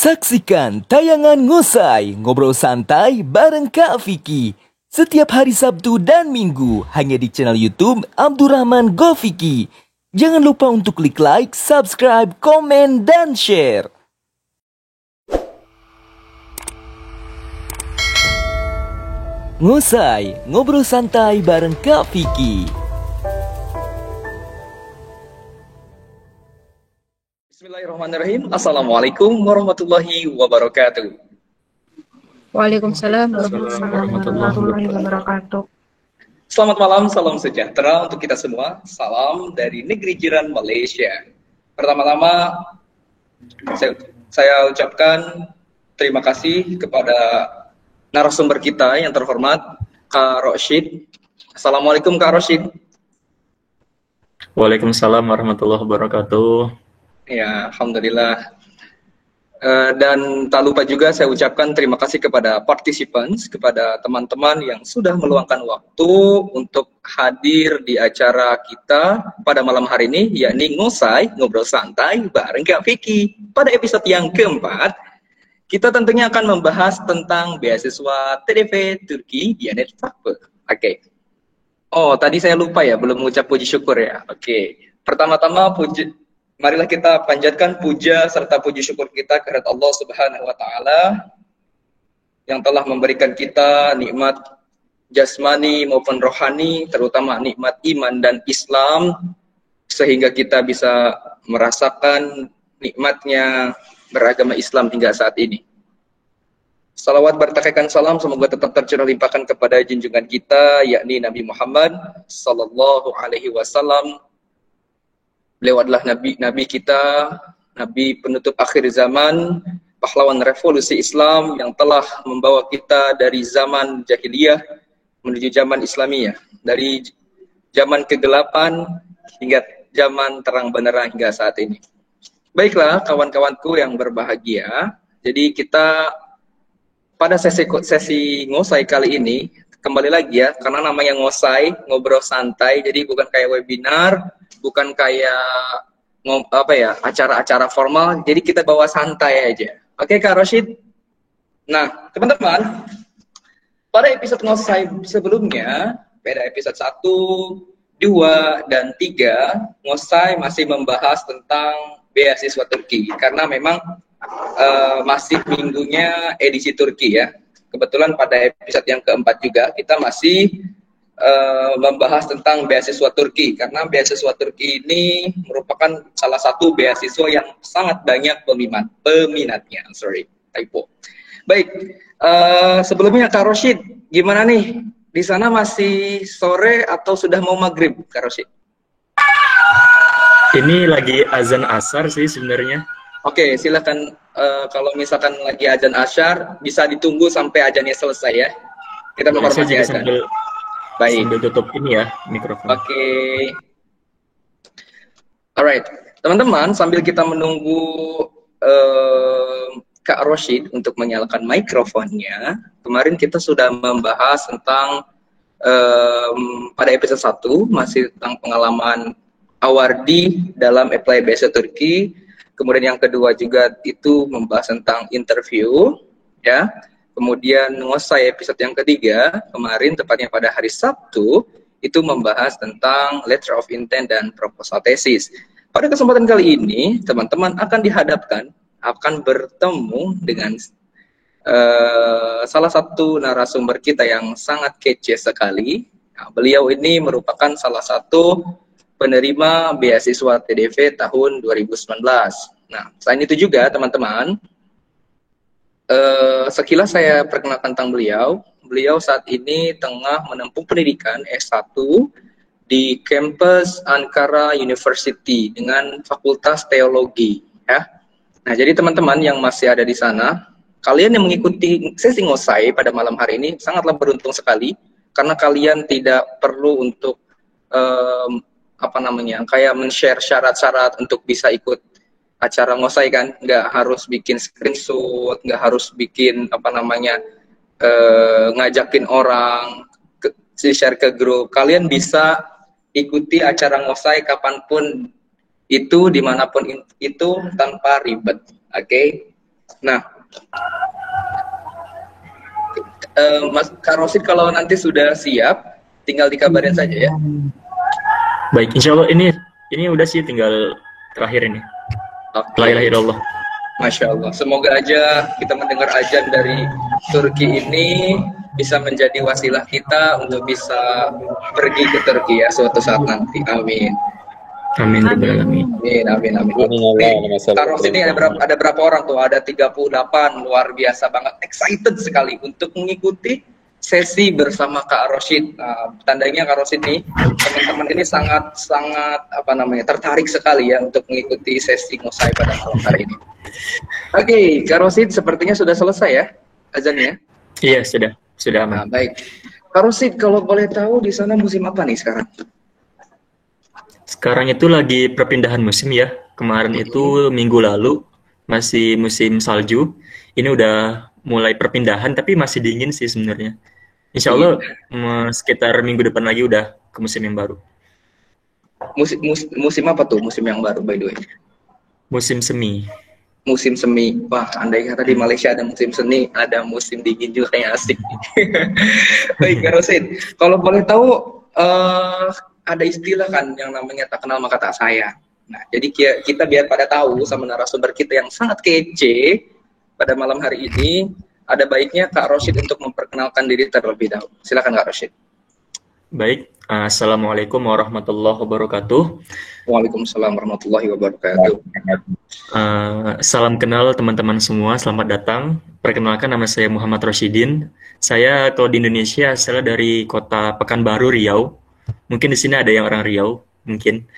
Saksikan tayangan Ngosai, ngobrol santai bareng Kak Vicky. Setiap hari Sabtu dan Minggu hanya di channel YouTube Abdurrahman Go Vicky. Jangan lupa untuk klik like, subscribe, komen, dan share. Ngosai, ngobrol santai bareng Kak Vicky. Bismillahirrahmanirrahim. Assalamualaikum warahmatullahi wabarakatuh. Waalaikumsalam warahmatullahi wabarakatuh. Selamat malam, salam sejahtera untuk kita semua. Salam dari negeri jiran Malaysia. Pertama-tama saya ucapkan terima kasih kepada narasumber kita yang terhormat, Kak Roshid. Assalamualaikum Kak Roshid. Waalaikumsalam warahmatullahi wabarakatuh. Ya, alhamdulillah. Dan tak lupa juga saya ucapkan terima kasih kepada participants, kepada teman-teman yang sudah meluangkan waktu untuk hadir di acara kita pada malam hari ini, yakni Ngosai, ngobrol santai bareng Kak Vicky. Pada episode yang keempat, kita tentunya akan membahas tentang beasiswa TDV Turki Diyanet Vakfı. Oke. Oh, tadi saya lupa ya, belum mengucap puji syukur ya. Oke. Pertama-tama marilah kita panjatkan puja serta puji syukur kita kepada Allah Subhanahu wa taala yang telah memberikan kita nikmat jasmani maupun rohani, terutama nikmat iman dan Islam, sehingga kita bisa merasakan nikmatnya beragama Islam hingga saat ini. Salawat bertakikan salam semoga tetap tercurah limpahkan kepada junjungan kita, yakni Nabi Muhammad sallallahu alaihi wasallam. Beliau adalah nabi kita, nabi penutup akhir zaman, pahlawan revolusi Islam yang telah membawa kita dari zaman jahiliyah menuju zaman Islamiyah, dari zaman kegelapan hingga zaman terang benderang hingga saat ini. Baiklah kawan-kawanku yang berbahagia, jadi kita pada sesi Ngosai kali ini kembali lagi ya, karena namanya Ngosai, ngobrol santai, jadi bukan kayak webinar, bukan kayak acara-acara formal, jadi kita bawa santai aja. Oke Kak Roshid? Nah, teman-teman, pada episode Ngosai sebelumnya, pada episode 1, 2, dan 3, Ngosai masih membahas tentang beasiswa Turki, karena memang masih minggunya edisi Turki ya. Kebetulan pada episode yang keempat juga, kita masih membahas tentang beasiswa Turki, karena beasiswa Turki ini merupakan salah satu beasiswa yang sangat banyak peminatnya. Baik, sebelumnya Kak Roshid, gimana nih? Di sana masih sore atau sudah mau maghrib, Kak Roshid? Ini lagi azan asar sih sebenarnya. Oke, silakan. Kalau misalkan lagi azan asyar, bisa ditunggu sampai azannya selesai ya. Kita menghormati azan. Baik. Sambil tutup ini ya mikrofon. Oke. Alright, teman-teman, sambil kita menunggu Kak Roshid untuk menyalakan mikrofonnya, kemarin kita sudah membahas tentang pada episode 1 masih tentang pengalaman Awardi dalam apply beasiswa Turki. Kemudian yang kedua juga itu membahas tentang interview, ya. Kemudian Ngosai episode yang ketiga, kemarin tepatnya pada hari Sabtu, itu membahas tentang letter of intent dan proposal thesis. Pada kesempatan kali ini, teman-teman akan bertemu dengan salah satu narasumber kita yang sangat kece sekali. Nah, beliau ini merupakan salah satu penerima beasiswa TDV tahun 2019. Nah, selain itu juga teman-teman, sekilas saya perkenalkan tentang beliau. Beliau saat ini tengah menempuh pendidikan S1 di kampus Ankara University dengan Fakultas Teologi. Ya. Nah, jadi teman-teman yang masih ada di sana, kalian yang mengikuti sesi Ngosai pada malam hari ini sangatlah beruntung sekali, karena kalian tidak perlu untuk kayak men-share syarat-syarat untuk bisa ikut acara Ngosai kan, nggak harus bikin screenshot, nggak harus bikin ngajakin orang share ke grup. Kalian bisa ikuti acara Ngosai kapanpun itu, dimanapun itu tanpa ribet. Oke? Nah, Mas Kak Rosid kalau nanti sudah siap, tinggal dikabarin saja ya. Baik, insya Allah ini udah sih, tinggal terakhir ini. Oke. La ilaha illallah. Masya Allah. Semoga aja kita mendengar azan dari Turki ini bisa menjadi wasilah kita untuk bisa pergi ke Turki ya suatu saat nanti. Amin. Amin. Amin. Amin. Nih, Kak Ros ini ada berapa orang tuh? Ada 38, luar biasa banget. Excited sekali untuk mengikuti sesi bersama Kak Rosid. Nah, tandanya Kak Rosid nih, teman-teman ini sangat tertarik sekali ya untuk mengikuti sesi ngosai pada malam hari ini. Oke, Kak Rosid sepertinya sudah selesai ya azannya? Iya, sudah Nah, aman. baik. Kak Rosid, kalau boleh tahu di sana musim apa nih sekarang? Sekarang itu lagi perpindahan musim ya. Kemarin itu minggu lalu masih musim salju. Ini udah mulai perpindahan, tapi masih dingin sih sebenarnya. Insya Allah sekitar minggu depan lagi udah ke musim yang baru. Musim apa tuh? Musim yang baru by the way? Musim semi. Musim semi. Wah, andai kata di Malaysia ada musim semi, ada musim dingin juga kayak asik. Baik, Kak Rosid. Kalau boleh tahu, ada istilah kan yang namanya tak kenal maka tak sayang. Nah, jadi kita biar pada tahu sama narasumber kita yang sangat kece pada malam hari ini, ada baiknya Kak Rosid untuk memperkenalkan diri terlebih dahulu. Silakan Kak Rosid. Baik, Assalamualaikum warahmatullahi wabarakatuh. Waalaikumsalam warahmatullahi wabarakatuh. Salam kenal teman-teman semua, selamat datang. Perkenalkan, nama saya Muhammad Rosyidin. Saya kalau di Indonesia asalnya dari kota Pekanbaru, Riau. Mungkin di sini ada yang orang Riau, mungkin.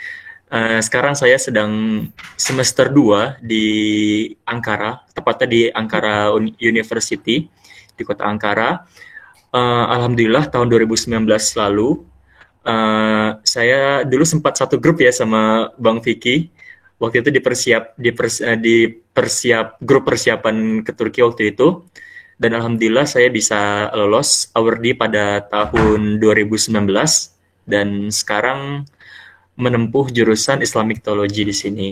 Sekarang saya sedang semester 2 di Ankara, tepatnya di Ankara University, di kota Ankara. Alhamdulillah tahun 2019 lalu, saya dulu sempat satu grup ya sama Bang Vicky. Waktu itu di grup persiapan ke Turki waktu itu. Dan alhamdulillah saya bisa lolos awardee pada tahun 2019 dan sekarang menempuh jurusan Islamic Theology di sini.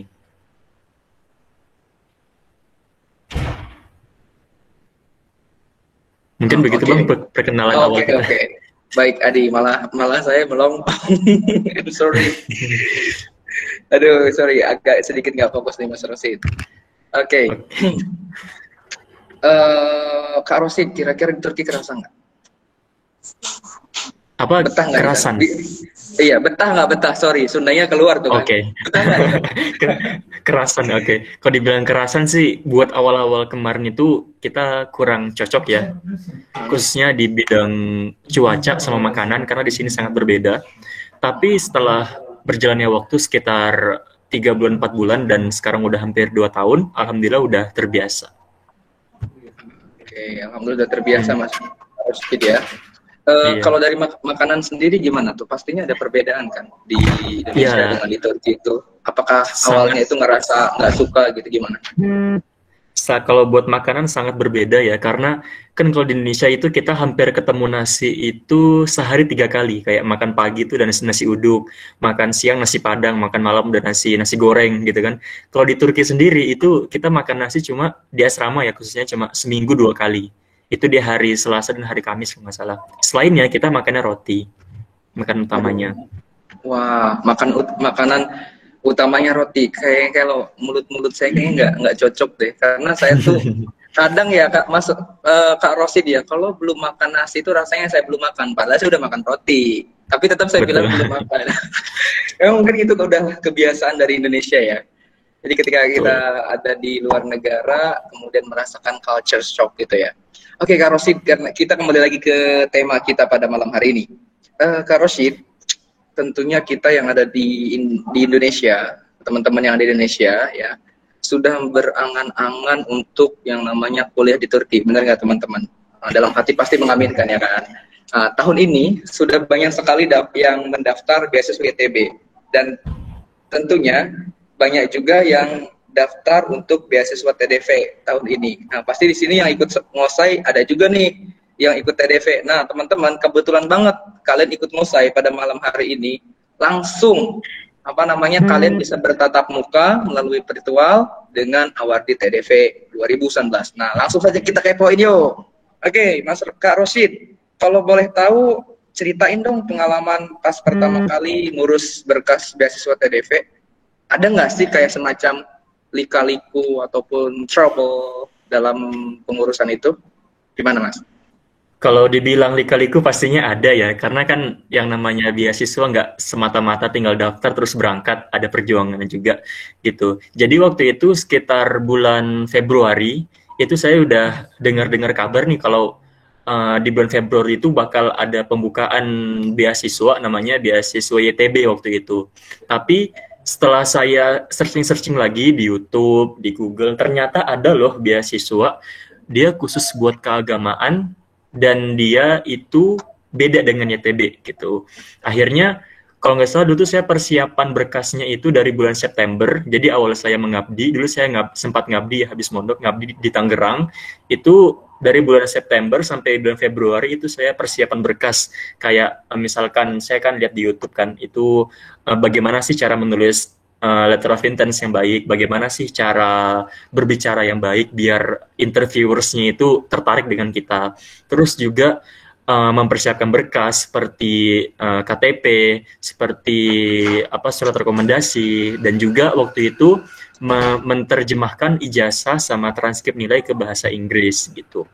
Mungkin begitu Bang perkenalan awal kita. Oke. Baik Adi, malah saya melong. Sorry. Aduh, sorry, agak sedikit nggak fokus nih Mas Rosid. Oke. Kak Rosid, kira-kira di Turki kerasa nggak? Apa betah nggak? kerasan? Iya, betah nggak betah? Sorry, Sundanya keluar tuh. Oke. Betah nggak? Kerasan, oke. Kalau dibilang kerasan sih, buat awal-awal kemarin itu kita kurang cocok ya, khususnya di bidang cuaca sama makanan karena di sini sangat berbeda. Tapi setelah berjalannya waktu sekitar 3 bulan 4 bulan dan sekarang udah hampir 2 tahun, alhamdulillah udah terbiasa. Oke, alhamdulillah udah terbiasa Mas Rosid ya. Iya. Kalau dari makanan sendiri gimana tuh? Pastinya ada perbedaan kan di Indonesia dengan di Turki itu. Apakah awalnya itu ngerasa nggak suka gitu gimana? Kalau buat makanan sangat berbeda ya, karena kan kalau di Indonesia itu kita hampir ketemu nasi itu sehari 3 kali, kayak makan pagi itu dan nasi uduk, makan siang nasi padang, makan malam dan nasi goreng gitu kan. Kalau di Turki sendiri itu kita makan nasi cuma di asrama ya, khususnya cuma seminggu 2 kali. Itu di hari Selasa dan hari Kamis kalau nggak salah. Selainnya kita makannya roti, makan utamanya. Wah, makanan utamanya roti. Kayak kalau mulut saya kayaknya nggak cocok deh, karena saya tuh kadang ya Kak Rosid ya, kalau belum makan nasi itu rasanya saya belum makan. Padahal saya udah makan roti, tapi tetap saya bilang belum makan. Mungkin itu udah kebiasaan dari Indonesia ya. Jadi ketika kita ada di luar negara, kemudian merasakan culture shock gitu ya. Oke Kak Rosid, karena kita kembali lagi ke tema kita pada malam hari ini. Kak Rosid, tentunya kita yang ada di Indonesia, teman-teman yang ada di Indonesia ya, sudah berangan-angan untuk yang namanya kuliah di Turki, benar nggak teman-teman? Dalam hati pasti mengaminkan ya kan. Tahun ini sudah banyak sekali yang mendaftar beasiswa ITB dan tentunya banyak juga yang daftar untuk beasiswa TDV tahun ini. Nah, pasti di sini yang ikut ngosai ada juga nih yang ikut TDV. Nah, teman-teman, kebetulan banget kalian ikut ngosai pada malam hari ini, langsung kalian bisa bertatap muka melalui virtual dengan Awardi TDV 2019. Nah, langsung saja kita kepoin yuk. Oke, Mas Kak Rosid, kalau boleh tahu ceritain dong pengalaman pas pertama kali ngurus berkas beasiswa TDV. Ada nggak sih kayak semacam lika-liku ataupun trouble dalam pengurusan itu? Gimana, Mas? Kalau dibilang lika-liku pastinya ada ya, karena kan yang namanya beasiswa nggak semata-mata tinggal daftar terus berangkat, ada perjuangan juga gitu. Jadi waktu itu sekitar bulan Februari, itu saya udah dengar-dengar kabar nih kalau di bulan Februari itu bakal ada pembukaan beasiswa, namanya beasiswa YTB waktu itu. Tapi setelah saya searching-searching lagi di YouTube, di Google, ternyata ada loh beasiswa, dia khusus buat keagamaan, dan dia itu beda dengan YTB gitu. Akhirnya kalau nggak salah dulu tuh saya persiapan berkasnya itu dari bulan September. Jadi awal saya mengabdi, dulu saya sempat ngabdi habis mondok, ngabdi di Tangerang. Itu dari bulan September sampai bulan Februari itu saya persiapan berkas. Kayak misalkan saya kan lihat di YouTube kan, itu bagaimana sih cara menulis letter of intent yang baik, bagaimana sih cara berbicara yang baik biar interviewersnya itu tertarik dengan kita. Terus juga mempersiapkan berkas seperti KTP, seperti surat rekomendasi, dan juga waktu itu menerjemahkan ijazah sama transkrip nilai ke bahasa Inggris gitu.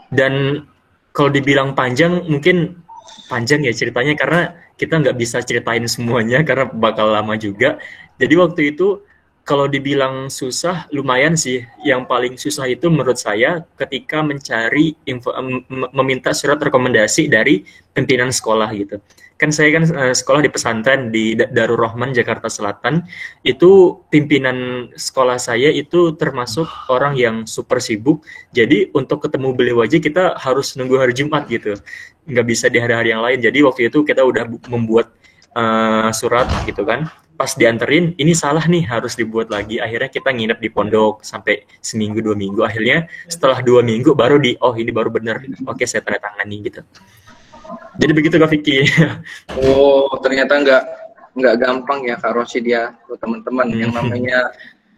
Dan kalau dibilang panjang, mungkin panjang ya ceritanya karena kita nggak bisa ceritain semuanya karena bakal lama juga. Jadi waktu itu kalau dibilang susah, lumayan sih. Yang paling susah itu menurut saya ketika mencari meminta surat rekomendasi dari pimpinan sekolah gitu. Kan saya kan sekolah di pesantren di Darul Rahman, Jakarta Selatan. Itu pimpinan sekolah saya itu termasuk orang yang super sibuk. Jadi untuk ketemu beliau aja kita harus nunggu hari Jumat gitu. Nggak bisa di hari-hari yang lain. Jadi waktu itu kita udah membuat surat gitu kan. Pas dianterin, ini salah nih, harus dibuat lagi. Akhirnya kita nginep di pondok sampai seminggu 2 minggu. Akhirnya setelah 2 minggu baru ini baru bener. Oke, saya tanda tangani gitu. Jadi begitu Kak Vicky. Oh, ternyata nggak gampang ya Kak Rosid ya, teman-teman.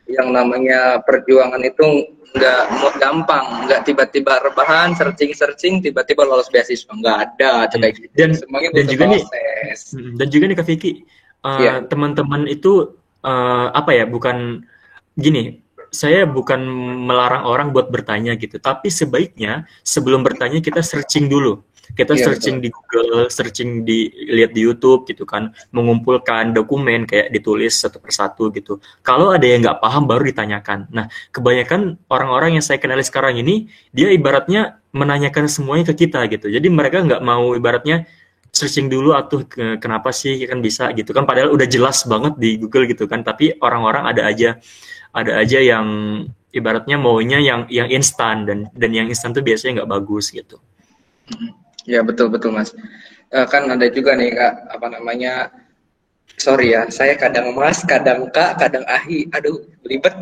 Yang namanya perjuangan itu nggak gampang, nggak tiba-tiba rebahan, searching, tiba-tiba lolos beasiswa, nggak ada kayak gitu. Semuanya butuh proses. Dan juga nih Kak Vicky, teman-teman itu bukan gini, saya bukan melarang orang buat bertanya gitu, tapi sebaiknya sebelum bertanya kita searching dulu. Kita searching di Google, lihat di YouTube gitu kan, mengumpulkan dokumen kayak ditulis satu persatu gitu. Kalau ada yang nggak paham baru ditanyakan. Nah, kebanyakan orang-orang yang saya kenali sekarang ini, dia ibaratnya menanyakan semuanya ke kita gitu. Jadi mereka nggak mau ibaratnya searching dulu kenapa sih kan bisa gitu kan, padahal udah jelas banget di Google gitu kan, tapi orang-orang ada aja yang ibaratnya maunya yang instan, dan yang instan tuh biasanya nggak bagus gitu. Ya betul Mas. Kan ada juga nih Kak, sorry ya, saya kadang Mas, kadang Kak, kadang Ahi, aduh belibet.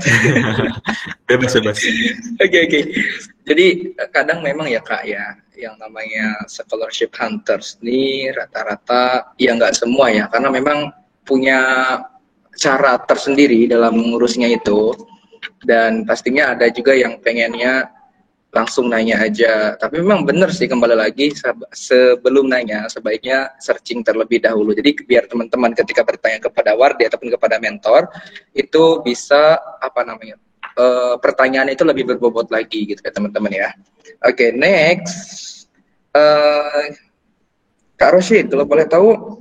Bebas. Oke. Jadi kadang memang ya Kak ya, yang namanya scholarship hunters nih rata-rata ya nggak semua ya, karena memang punya cara tersendiri dalam mengurusnya itu, dan pastinya ada juga yang pengennya langsung nanya aja. Tapi memang benar sih, kembali lagi sebelum nanya sebaiknya searching terlebih dahulu. Jadi biar teman-teman ketika bertanya kepada wardi ataupun kepada mentor itu bisa pertanyaan itu lebih berbobot lagi gitu ya teman-teman ya. Oke, next Kak Rosid, kalau boleh tahu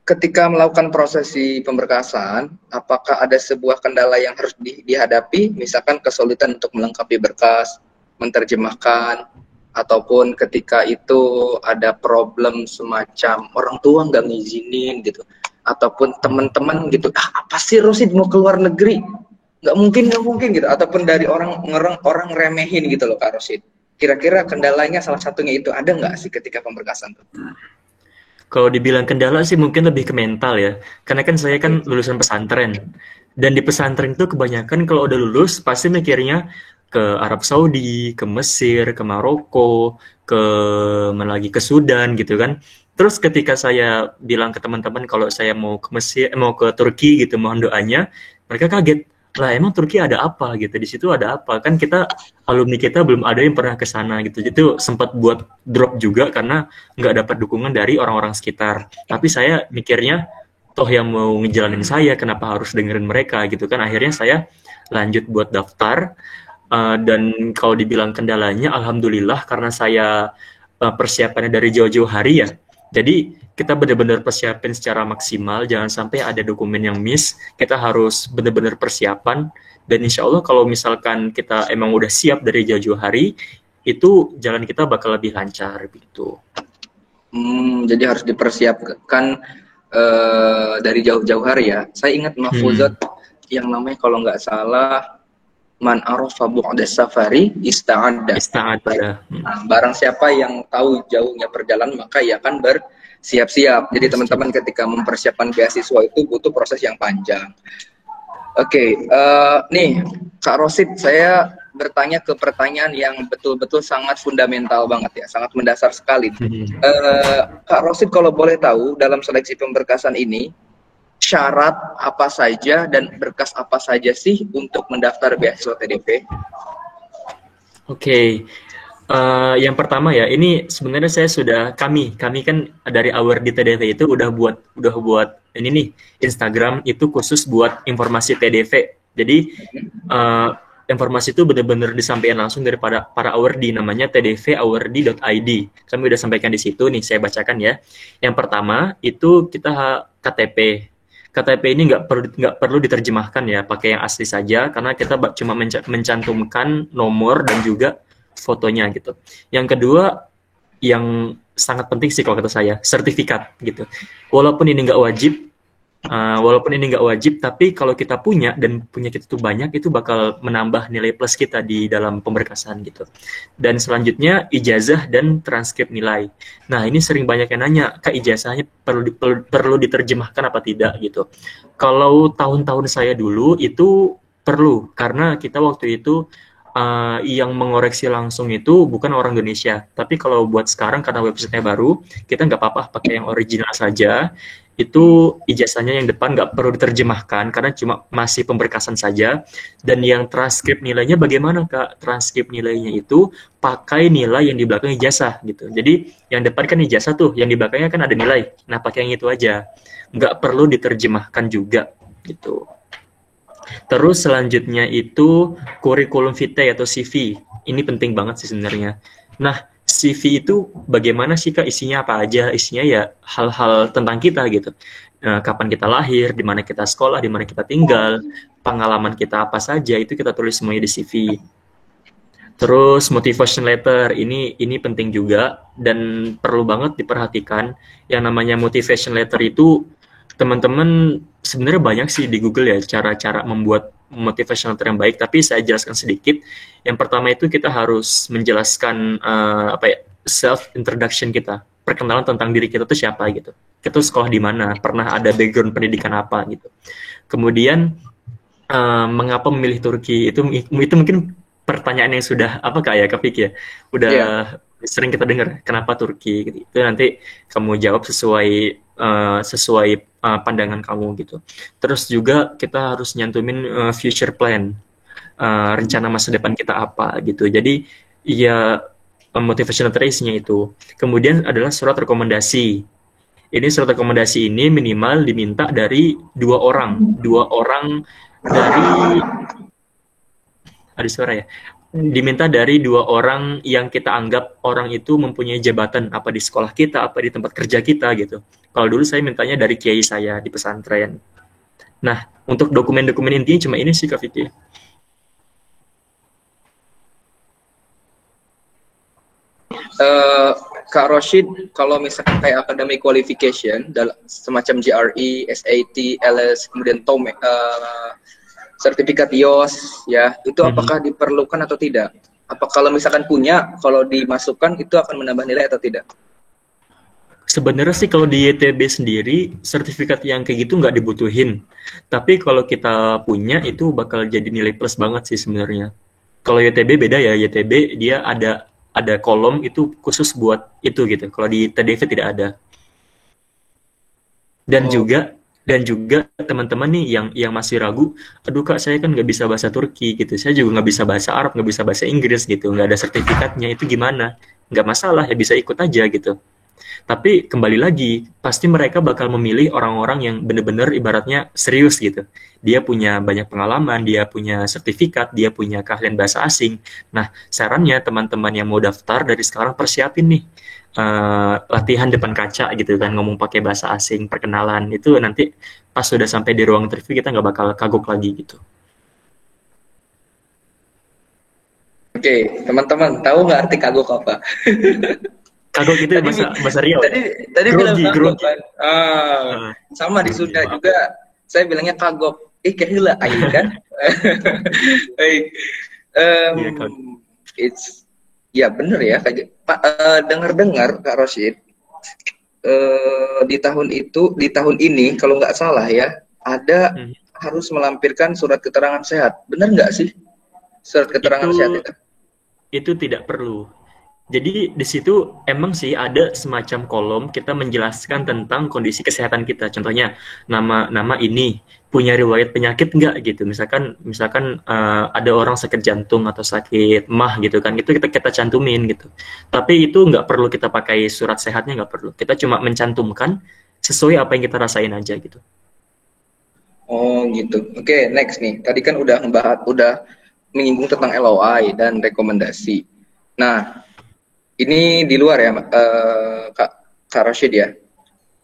ketika melakukan prosesi pemberkasan, apakah ada sebuah kendala yang harus dihadapi, misalkan kesulitan untuk melengkapi berkas, menerjemahkan, ataupun ketika itu ada problem semacam orang tua nggak ngizinin gitu, ataupun teman-teman gitu, apa sih Rosid mau keluar negeri? Nggak mungkin gitu, ataupun dari orang remehin gitu loh Kak Rosid. Kira-kira kendalanya salah satunya itu ada nggak sih ketika pemberkasan tuh? Kalau dibilang kendala sih mungkin lebih ke mental ya. Karena kan saya kan lulusan pesantren. Dan di pesantren itu kebanyakan kalau udah lulus pasti mikirnya ke Arab Saudi, ke Mesir, ke Maroko, ke Sudan gitu kan. Terus ketika saya bilang ke teman-teman kalau saya mau ke Mesir, mau ke Turki gitu, mohon doanya, mereka kaget. Lah emang Turki ada apa gitu? Di situ ada apa? Kan kita alumni kita belum ada yang pernah ke sana gitu. Itu sempat buat drop juga karena nggak dapat dukungan dari orang-orang sekitar. Tapi saya mikirnya toh yang mau ngejalanin saya, kenapa harus dengerin mereka gitu kan? Akhirnya saya lanjut buat daftar. Dan kalau dibilang kendalanya, alhamdulillah karena saya persiapannya dari jauh-jauh hari ya. Jadi kita benar-benar persiapin secara maksimal, jangan sampai ada dokumen yang miss. Kita harus benar-benar persiapan. Dan insya Allah kalau misalkan kita emang udah siap dari jauh-jauh hari, itu jalan kita bakal lebih lancar gitu. Jadi harus dipersiapkan dari jauh-jauh hari ya. Saya ingat mahfuzat yang namanya kalau nggak salah, man arafa bu'da safari ista'adda. Nah, barang siapa yang tahu jauhnya perjalanan maka ia akan bersiap-siap. Jadi teman-teman ketika mempersiapkan beasiswa itu butuh proses yang panjang. Oke, nih Kak Rosid, saya bertanya ke pertanyaan yang betul-betul sangat fundamental banget ya, sangat mendasar sekali. Kak Rosid, kalau boleh tahu dalam seleksi pemberkasan ini syarat apa saja dan berkas apa saja sih untuk mendaftar beasiswa TDP? Oke. Yang pertama ya, ini sebenarnya saya sudah kami kan dari Awardi TDV itu udah buat ini nih Instagram itu khusus buat informasi TDV. Jadi informasi itu benar-benar disampaikan langsung dari para awardi, namanya tdvawardi.id. Kami udah sampaikan di situ nih, saya bacakan ya. Yang pertama itu kita KTP. KTP ini nggak perlu diterjemahkan ya, pakai yang asli saja karena kita cuma mencantumkan nomor dan juga fotonya gitu. Yang kedua, yang sangat penting sih kalau kata saya, sertifikat gitu. Walaupun ini nggak wajib, tapi kalau kita punya dan punya kita tuh banyak, itu bakal menambah nilai plus kita di dalam pemberkasan gitu. Dan selanjutnya ijazah dan transkrip nilai. Nah ini sering banyak yang nanya, Kak ijazahnya perlu diterjemahkan apa tidak gitu. Kalau tahun-tahun saya dulu itu perlu, karena kita waktu itu yang mengoreksi langsung itu bukan orang Indonesia. Tapi kalau buat sekarang karena websitenya baru, kita nggak apa-apa pakai yang original saja. Itu ijazahnya yang depan nggak perlu diterjemahkan karena cuma masih pemberkasan saja. Dan yang transkrip nilainya bagaimana Kak? Transkrip nilainya itu pakai nilai yang di belakang ijazah gitu. Jadi yang depan kan ijazah tuh, yang di belakangnya kan ada nilai. Nah pakai yang itu aja, nggak perlu diterjemahkan juga gitu. Terus selanjutnya itu kurikulum vitae atau CV. Ini penting banget sih sebenarnya. Nah, CV itu bagaimana sih Kak, isinya apa aja? Isinya ya hal-hal tentang kita gitu. Kapan kita lahir, di mana kita sekolah, di mana kita tinggal, pengalaman kita apa saja, itu kita tulis semuanya di CV. Terus motivation letter, ini penting juga dan perlu banget diperhatikan. Yang namanya motivation letter itu teman-teman sebenarnya banyak sih di Google ya cara-cara membuat motivation letter yang baik, tapi saya jelaskan sedikit. Yang pertama itu kita harus menjelaskan self introduction kita, perkenalan tentang diri kita itu siapa gitu. Kita sekolah di mana, pernah ada background pendidikan apa gitu. Kemudian mengapa memilih Turki, itu mungkin pertanyaan yang sudah Kak Fik ya, udah sering kita dengar kenapa Turki gitu. Itu nanti kamu jawab sesuai pandangan kamu gitu. Terus juga kita harus nyantumin future plan, rencana masa depan kita apa gitu. Jadi ya motivation letter isinya itu. Kemudian adalah surat rekomendasi. Ini surat rekomendasi ini minimal diminta dari dua orang dari ada suara ya. Diminta dari 2 orang yang kita anggap orang itu mempunyai jabatan apa di sekolah kita, apa di tempat kerja kita gitu. Kalau dulu saya mintanya dari kiai saya di pesantren. Nah, untuk dokumen-dokumen intinya cuma ini sih Kak Vicky. Kak Rosid, kalau misalnya kayak academic qualification, semacam GRE, SAT, LS, kemudian TOEIC, sertifikat IELTS ya, itu apakah diperlukan atau tidak? Apa kalau misalkan punya, kalau dimasukkan itu akan menambah nilai atau tidak? Sebenarnya sih kalau di YTB sendiri sertifikat yang kayak gitu nggak dibutuhin. Tapi kalau kita punya itu bakal jadi nilai plus banget sih sebenarnya. Kalau YTB beda ya, YTB dia ada kolom itu khusus buat itu gitu. Kalau di TDV tidak ada. Dan Oh, juga teman-teman nih yang masih ragu, aduh Kak saya kan nggak bisa bahasa Turki gitu, saya juga nggak bisa bahasa Arab, nggak bisa bahasa Inggris gitu, nggak ada sertifikatnya, itu gimana? Nggak masalah ya, bisa ikut aja gitu. Tapi kembali lagi, pasti mereka bakal memilih orang-orang yang benar-benar ibaratnya serius gitu. Dia punya banyak pengalaman, dia punya sertifikat, dia punya keahlian bahasa asing. Nah, sarannya teman-teman yang mau daftar dari sekarang persiapin nih latihan depan kaca gitu kan, ngomong pakai bahasa asing, perkenalan. Itu nanti pas sudah sampai di ruang interview kita nggak bakal kagok lagi gitu. oke, teman-teman tahu nggak arti kagok apa? Kagok itu Tadi bahasa bahasa Riau ya? tadi tadi bilang Grogi, kagok grogi. kan? Ah, Sama di grogi, Sunda maaf. juga saya bilangnya kagok. Kehila aing kan? Baik. Em, Iya, kagok. it's ya bener ya Pak, dengar-dengar Kak Rosyid, di tahun ini kalau nggak salah ya ada Hmm. harus melampirkan surat keterangan sehat. Bener nggak sih surat keterangan Itu sehat itu? itu tidak perlu. Jadi di situ emang sih ada semacam kolom kita menjelaskan tentang kondisi kesehatan kita. Contohnya nama ini punya riwayat penyakit nggak gitu. Misalkan ada orang sakit jantung atau sakit mah gitu kan. Itu kita cantumin gitu. Tapi itu nggak perlu kita pakai surat sehatnya, nggak perlu. Kita cuma mencantumkan sesuai apa yang kita rasain aja gitu. Oh gitu. Oke, next nih. Tadi kan udah menyinggung tentang LOI dan rekomendasi. Nah, ini di luar ya, Kak Rashid ya.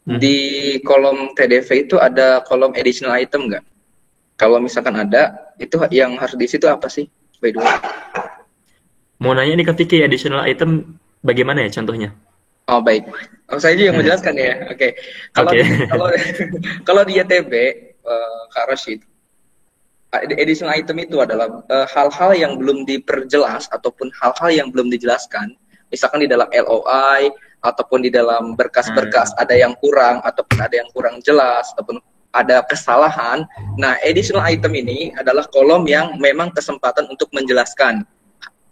Hmm. Di kolom TDV itu ada kolom additional item nggak? Kalau misalkan ada, itu yang harus diisi itu apa sih? By the way. Mau nanya nih ke Vicky, additional item bagaimana ya contohnya? Oh baik. Oh, saya juga yang Hmm. menjelaskan ya. Oke. Kalau Oke. di kalau kalau di YTB, Kak Rashid, additional item itu adalah hal-hal yang belum diperjelas ataupun hal-hal yang belum dijelaskan, misalkan di dalam LOI ataupun di dalam berkas-berkas Hmm. ada yang kurang ataupun ada yang kurang jelas ataupun ada kesalahan. Nah, additional item ini adalah kolom yang memang kesempatan untuk menjelaskan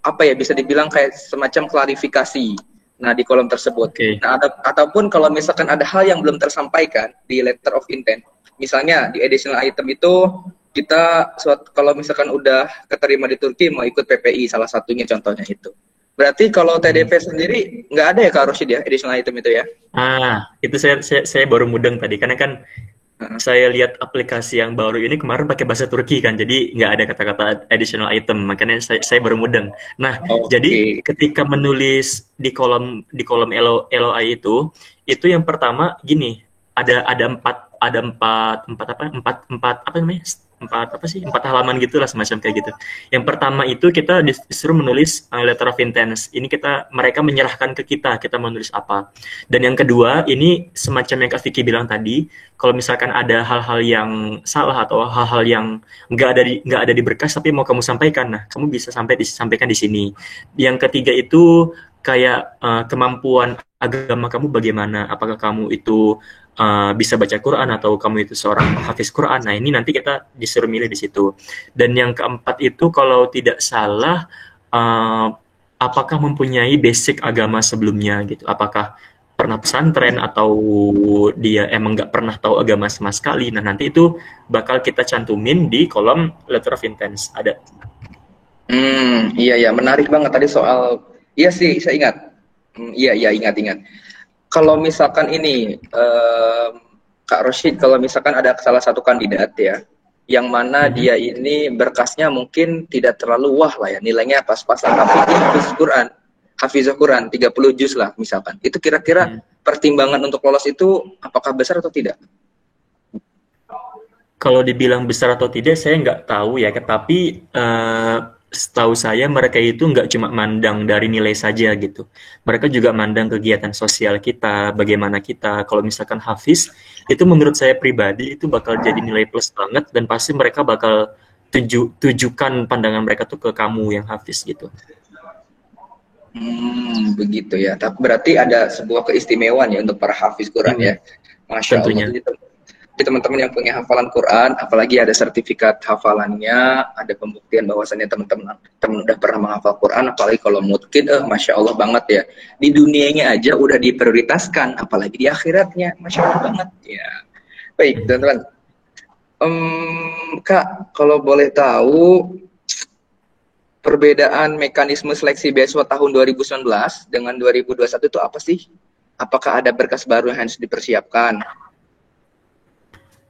apa ya, bisa dibilang kayak semacam klarifikasi. Nah, di kolom tersebut. Oke. Nah, ataupun kalau misalkan ada hal yang belum tersampaikan di letter of intent, misalnya di additional item itu kita kalau misalkan udah keterima di Turki mau ikut PPI, salah satunya contohnya itu. Berarti kalau TDP sendiri nggak ada ya Kak Rosyid ya additional item itu ya? Itu saya baru mudeng tadi karena kan Heeh. saya lihat aplikasi yang baru ini kemarin pakai bahasa Turki kan, jadi nggak ada kata-kata additional item, makanya saya baru mudeng. Nah, jadi Oke. ketika menulis di kolom LOI itu yang pertama gini, ada empat halaman gitulah semacam kayak gitu. Yang pertama itu kita disuruh menulis letter of intent. Ini mereka menyerahkan ke kita menulis apa. Dan yang kedua ini semacam yang Kak Vicky bilang tadi, kalau misalkan ada hal-hal yang salah atau hal-hal yang nggak ada di berkas tapi mau kamu sampaikan, nah kamu bisa sampaikan di sini. Yang ketiga itu kayak kemampuan agama kamu bagaimana, apakah kamu itu bisa baca Quran atau kamu itu seorang hafiz Quran. Nah, ini nanti kita disuruh milih di situ. Dan yang keempat itu kalau tidak salah apakah mempunyai basic agama sebelumnya gitu. Apakah pernah pesantren atau dia emang nggak pernah tahu agama sama sekali. Nah, nanti itu bakal kita cantumin di kolom letter of intent. Ada. Iya ya, menarik banget tadi soal. Iya sih, saya ingat. Iya ingat. Kalau misalkan ini Kak Rosyid, kalau misalkan ada salah satu kandidat ya, yang mana dia ini berkasnya mungkin tidak terlalu wah lah ya, nilainya pas-pasan, tapi dia Hafizul Quran 30 juz lah misalkan. Itu kira-kira pertimbangan untuk lolos itu apakah besar atau tidak? Kalau dibilang besar atau tidak, saya nggak tahu ya. Tapi setahu saya mereka itu nggak cuma mandang dari nilai saja gitu. Mereka juga mandang kegiatan sosial kita, bagaimana kita. Kalau misalkan hafiz, itu menurut saya pribadi itu bakal jadi nilai plus banget dan pasti mereka bakal tujukan pandangan mereka tuh ke kamu yang hafiz gitu. Begitu ya. Tapi berarti ada sebuah keistimewaan ya untuk para hafiz Quran ya. Masya Tentunya. Allah. Jadi teman-teman yang punya hafalan Quran, apalagi ada sertifikat hafalannya, ada pembuktian bahwasannya teman-teman udah pernah menghafal Quran, apalagi kalau mungkin, Masya Allah banget ya. Di dunianya aja udah diprioritaskan, apalagi di akhiratnya, Masya Allah banget ya. Baik, teman-teman. Kak, kalau boleh tahu perbedaan mekanisme seleksi beasiswa tahun 2019 dengan 2021 itu apa sih? Apakah ada berkas baru yang harus dipersiapkan?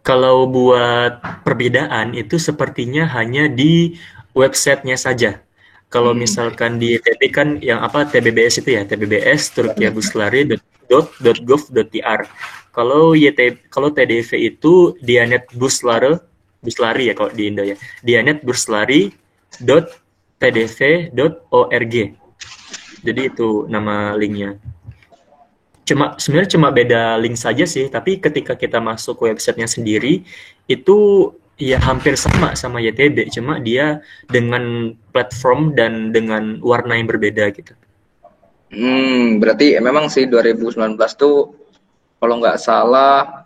Kalau buat perbedaan itu sepertinya hanya di websitenya saja. Kalau misalkan di ITB kan yang apa TBBS itu ya, TBBS turkiabuslari.gov.tr. Kalau TDV itu Diyanet Buslari ya kalau di Indo ya. diyanetbuslari.tdv.org. Jadi itu nama linknya. Sebenarnya cuma beda link saja sih, tapi ketika kita masuk ke websitenya sendiri itu ya hampir sama YTB, cuma dia dengan platform dan dengan warna yang berbeda gitu. Berarti memang sih 2019 tuh kalau nggak salah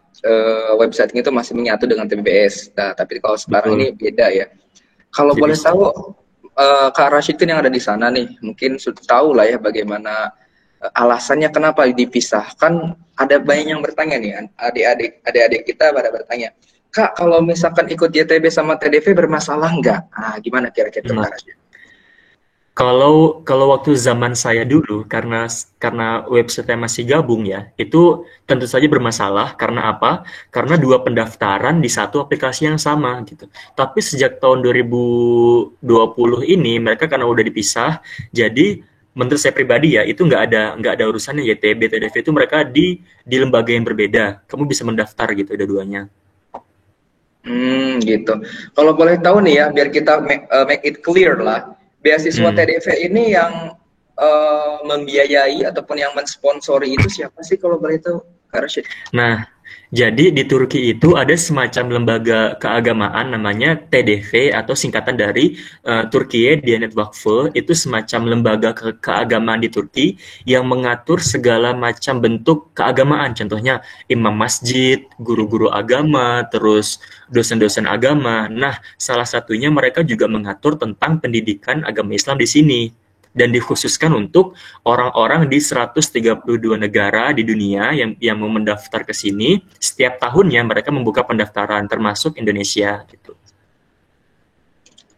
website itu masih menyatu dengan TBS. Nah, tapi kalau sekarang ini beda ya. Kalau Jadi boleh tahu Kak Rashid kan yang ada di sana nih, mungkin sudah tahu lah ya bagaimana alasannya kenapa dipisahkan. Ada banyak yang bertanya nih, adik-adik kita pada bertanya, Kak, kalau misalkan ikut YTB sama TDV bermasalah nggak? Gimana kira-kira Kak Rashid? Kalau waktu zaman saya dulu, karena website masih gabung ya, itu tentu saja bermasalah. Karena apa? Karena dua pendaftaran di satu aplikasi yang sama gitu. Tapi sejak tahun 2020 ini mereka karena udah dipisah, jadi menurut saya pribadi ya itu nggak ada urusannya YTB, TDV itu mereka di lembaga yang berbeda. Kamu bisa mendaftar gitu dua-duanya. Gitu. Kalau boleh tahu nih ya, biar kita make it clear lah. Beasiswa TDV ini yang membiayai ataupun yang mensponsori itu siapa sih kalau boleh tahu, Kak Rashid? Nah, jadi di Turki itu ada semacam lembaga keagamaan namanya TDV atau singkatan dari Türkiye Diyanet Vakfı. Itu semacam lembaga keagamaan di Turki yang mengatur segala macam bentuk keagamaan. Contohnya imam masjid, guru-guru agama, terus dosen-dosen agama. Nah, salah satunya mereka juga mengatur tentang pendidikan agama Islam di sini. Dan dikhususkan untuk orang-orang di 132 negara di dunia yang mau mendaftar ke sini. Setiap tahunnya mereka membuka pendaftaran, termasuk Indonesia gitu.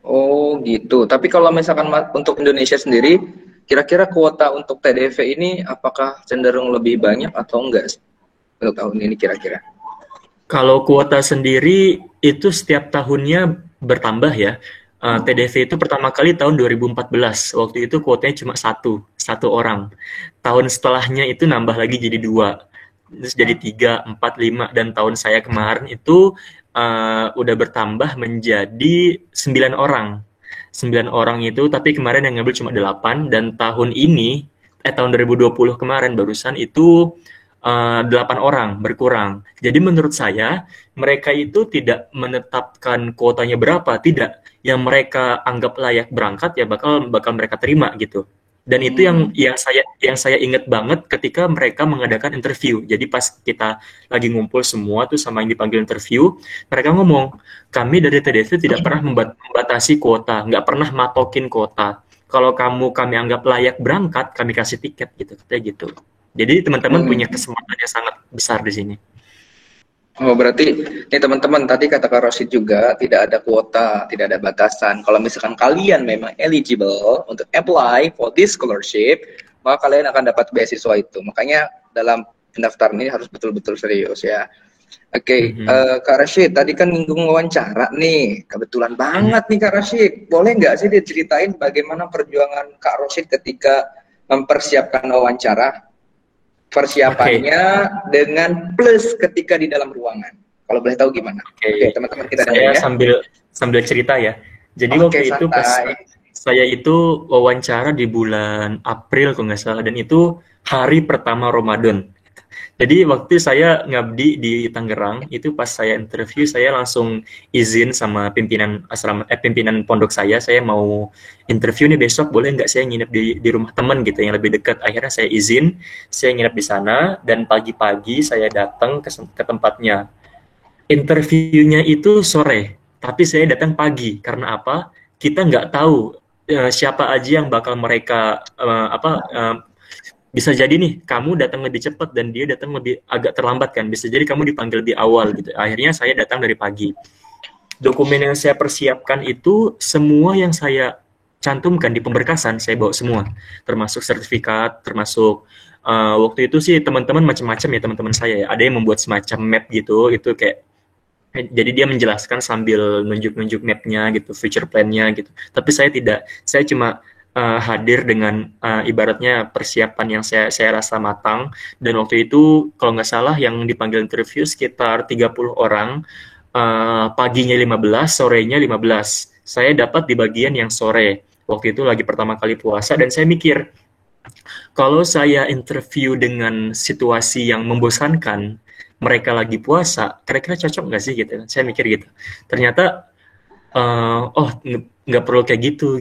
Oh gitu. Tapi kalau misalkan untuk Indonesia sendiri, kira-kira kuota untuk TDV ini apakah cenderung lebih banyak atau enggak untuk tahun ini kira-kira? Kalau kuota sendiri itu setiap tahunnya bertambah ya. TDV itu pertama kali tahun 2014. Waktu itu kuotanya cuma satu orang. Tahun setelahnya itu nambah lagi jadi 2. Terus jadi 3, 4, 5. Dan tahun saya kemarin itu udah bertambah menjadi 9 orang. 9 orang itu, tapi kemarin yang ngambil cuma 8. Dan tahun ini, tahun 2020 kemarin barusan itu 8 orang berkurang. Jadi menurut saya mereka itu tidak menetapkan kuotanya berapa, tidak. Yang mereka anggap layak berangkat ya bakal mereka terima gitu. Dan itu yang saya ingat banget ketika mereka mengadakan interview. Jadi pas kita lagi ngumpul semua tuh sama yang dipanggil interview, mereka ngomong, kami dari TDV tidak pernah membatasi kuota, nggak pernah matokin kuota. Kalau kami anggap layak berangkat, kami kasih tiket gitu, kayak gitu. Jadi teman-teman punya kesempatan yang sangat besar di sini. Oh, berarti nih teman-teman, tadi kata Kak Rashid juga tidak ada kuota, tidak ada batasan. Kalau misalkan kalian memang eligible untuk apply for this scholarship, maka kalian akan dapat beasiswa itu. Makanya dalam pendaftaran ini harus betul-betul serius ya. Oke, Kak Rashid, tadi kan nyinggung wawancara nih. Kebetulan banget nih Kak Rashid. Boleh nggak sih diceritain bagaimana perjuangan Kak Rashid ketika mempersiapkan wawancara? Persiapannya dengan plus ketika di dalam ruangan. Kalau boleh tahu gimana? Oke, teman-teman kita saya sambil cerita ya. Jadi waktu itu pas saya itu wawancara di bulan April kalau nggak salah, dan itu hari pertama Ramadan. Jadi waktu saya ngabdi di Tangerang, itu pas saya interview, saya langsung izin sama pimpinan pimpinan pondok saya mau interview nih besok, boleh nggak saya nginep di rumah teman gitu yang lebih dekat. Akhirnya saya izin, saya nginep di sana, dan pagi-pagi saya datang ke tempatnya. Interviewnya itu sore, tapi saya datang pagi. Karena apa? Kita nggak tahu siapa aja yang bakal mereka bisa jadi nih kamu datang lebih cepat dan dia datang lebih agak terlambat kan, bisa jadi kamu dipanggil di awal gitu. Akhirnya saya datang dari pagi. Dokumen yang saya persiapkan itu semua yang saya cantumkan di pemberkasan saya bawa semua, termasuk sertifikat, termasuk waktu itu sih teman-teman macam-macam ya, teman-teman saya ya, ada yang membuat semacam map gitu, itu kayak jadi dia menjelaskan sambil nunjuk-nunjuk mapnya gitu, future plan-nya gitu. Tapi saya tidak, saya cuma hadir dengan ibaratnya persiapan yang saya rasa matang. Dan waktu itu kalau nggak salah yang dipanggil interview sekitar 30 orang, paginya 15, sorenya 15. Saya dapat di bagian yang sore. Waktu itu lagi pertama kali puasa dan saya mikir, kalau saya interview dengan situasi yang membosankan, mereka lagi puasa, kira-kira cocok nggak sih gitu? Saya mikir gitu. Ternyata nggak perlu kayak gitu.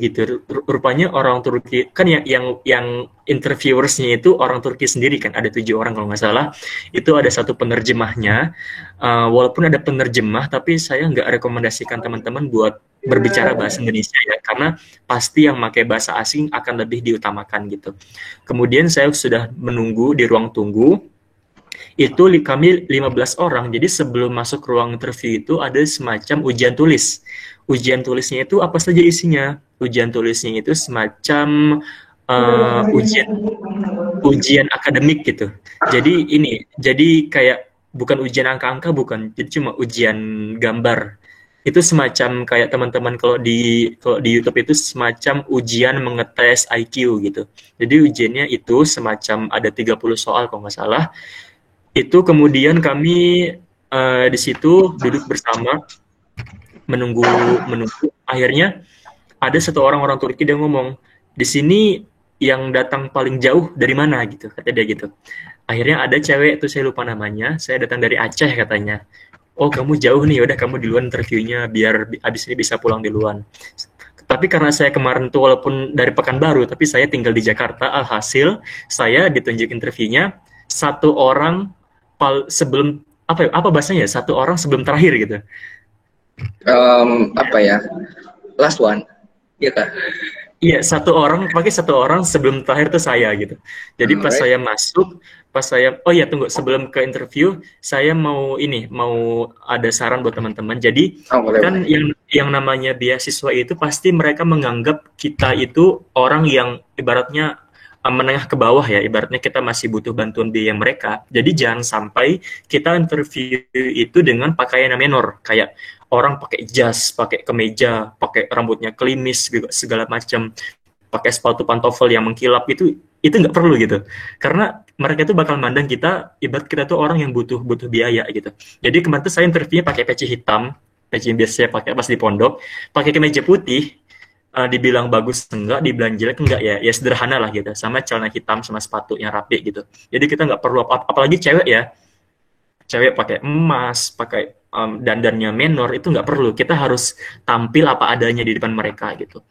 Rupanya orang Turki kan yang interviewersnya itu orang Turki sendiri kan, ada 7 orang kalau nggak salah. Itu ada satu penerjemahnya. Walaupun ada penerjemah, tapi saya nggak rekomendasikan teman-teman buat berbicara bahasa Indonesia ya, karena pasti yang pakai bahasa asing akan lebih diutamakan gitu. Kemudian saya sudah menunggu di ruang tunggu. Itu kami 15 orang. Jadi sebelum masuk ruang interview itu ada semacam ujian tulis. Ujian tulisnya itu apa saja isinya? Ujian tulisnya itu semacam ujian akademik gitu. Jadi kayak bukan ujian angka-angka, bukan. Jadi cuma ujian gambar. Itu semacam kayak teman-teman kalau di YouTube itu semacam ujian mengetes IQ gitu. Jadi ujiannya itu semacam ada 30 soal kalau nggak salah. Itu kemudian kami di situ duduk bersama menunggu. Akhirnya ada satu orang Turki, dia ngomong, di sini yang datang paling jauh dari mana gitu, kata dia gitu. Akhirnya ada cewek itu saya lupa namanya, saya datang dari Aceh katanya. Oh kamu jauh nih, udah kamu duluan interviewnya biar abis ini bisa pulang duluan. Tapi karena saya kemarin tuh walaupun dari Pekanbaru, tapi saya tinggal di Jakarta, alhasil saya ditunjuk interviewnya satu orang sebelum apa bahasanya ya, satu orang sebelum terakhir gitu. Apa ya, last one, ya kan? Iya, satu orang sebelum terakhir tuh saya gitu. Jadi pas saya masuk, sebelum ke interview, saya mau ada saran buat teman-teman. Jadi kan yang namanya beasiswa itu pasti mereka menganggap kita itu orang yang ibaratnya menengah ke bawah ya, ibaratnya kita masih butuh bantuan biaya mereka. Jadi jangan sampai kita interview itu dengan pakaian yang menor, kayak orang pakai jas, pakai kemeja, pakai rambutnya klimis, segala macam, pakai sepatu pantofel yang mengkilap, itu nggak perlu gitu. Karena mereka itu bakal mandang kita, ibarat kita tuh orang yang butuh biaya gitu. Jadi kemarin tuh saya interviewnya pakai peci hitam, peci yang biasa saya pakai pas di pondok, pakai kemeja putih. Dibilang bagus enggak, dibilang jelek enggak ya sederhana lah gitu, sama celana hitam sama sepatu yang rapi gitu. Jadi kita nggak perlu apalagi cewek ya, cewek pakai emas, pakai dandannya menor, itu nggak perlu. Kita harus tampil apa adanya di depan mereka gitu.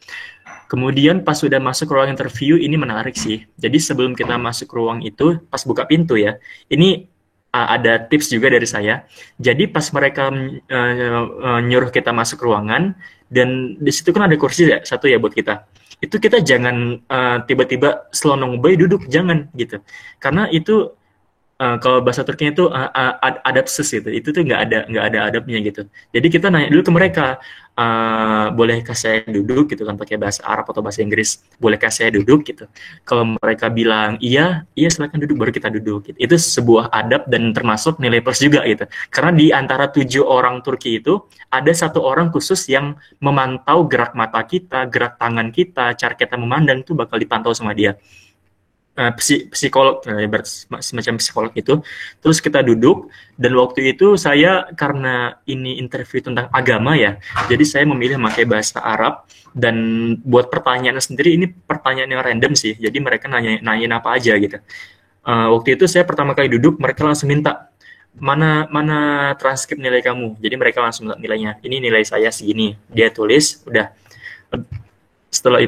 Kemudian pas sudah masuk ruang interview, ini menarik sih. Jadi sebelum kita masuk ruang itu, pas buka pintu ya, ini ada tips juga dari saya. Jadi pas mereka nyuruh kita masuk ruangan, dan di situ kan ada kursi ya, satu ya buat kita. Itu kita jangan tiba-tiba selonong bay duduk, jangan gitu. Karena itu kalau bahasa Turkinya itu adapses gitu. Itu tuh nggak ada adabnya gitu. Jadi kita nanya dulu ke mereka, bolehkah saya duduk gitu kan, pakai bahasa Arab atau bahasa Inggris, bolehkah saya duduk gitu. Kalau mereka bilang iya silakan duduk, baru kita duduk gitu. Itu sebuah adab dan termasuk nilai plus juga gitu. Karena di antara 7 orang Turki itu ada satu orang khusus yang memantau gerak mata kita, gerak tangan kita, cara kita memandang itu bakal dipantau sama dia. Psikolog, semacam psikolog itu. Terus kita duduk, dan waktu itu saya, karena ini interview tentang agama ya, jadi saya memilih memakai bahasa Arab. Dan buat pertanyaannya sendiri, ini pertanyaan yang random sih, jadi mereka nanyain apa aja gitu. Waktu itu saya pertama kali duduk, mereka langsung minta, mana transkrip nilai kamu. Jadi mereka langsung minta nilainya, ini nilai saya segini, dia tulis, udah. Setelah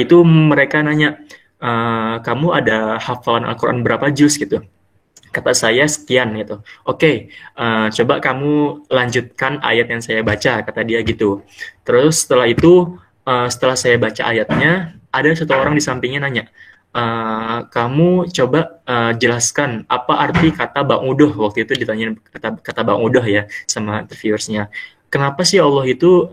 itu mereka nanya, kamu ada hafalan Al-Quran berapa juz gitu. Kata saya sekian gitu. Oke, coba kamu lanjutkan ayat yang saya baca, kata dia gitu. Terus setelah itu, setelah saya baca ayatnya, ada satu orang di sampingnya nanya, kamu coba jelaskan apa arti kata ba'uduh. Waktu itu ditanya kata ba'uduh ya sama interviewersnya. Kenapa sih Allah itu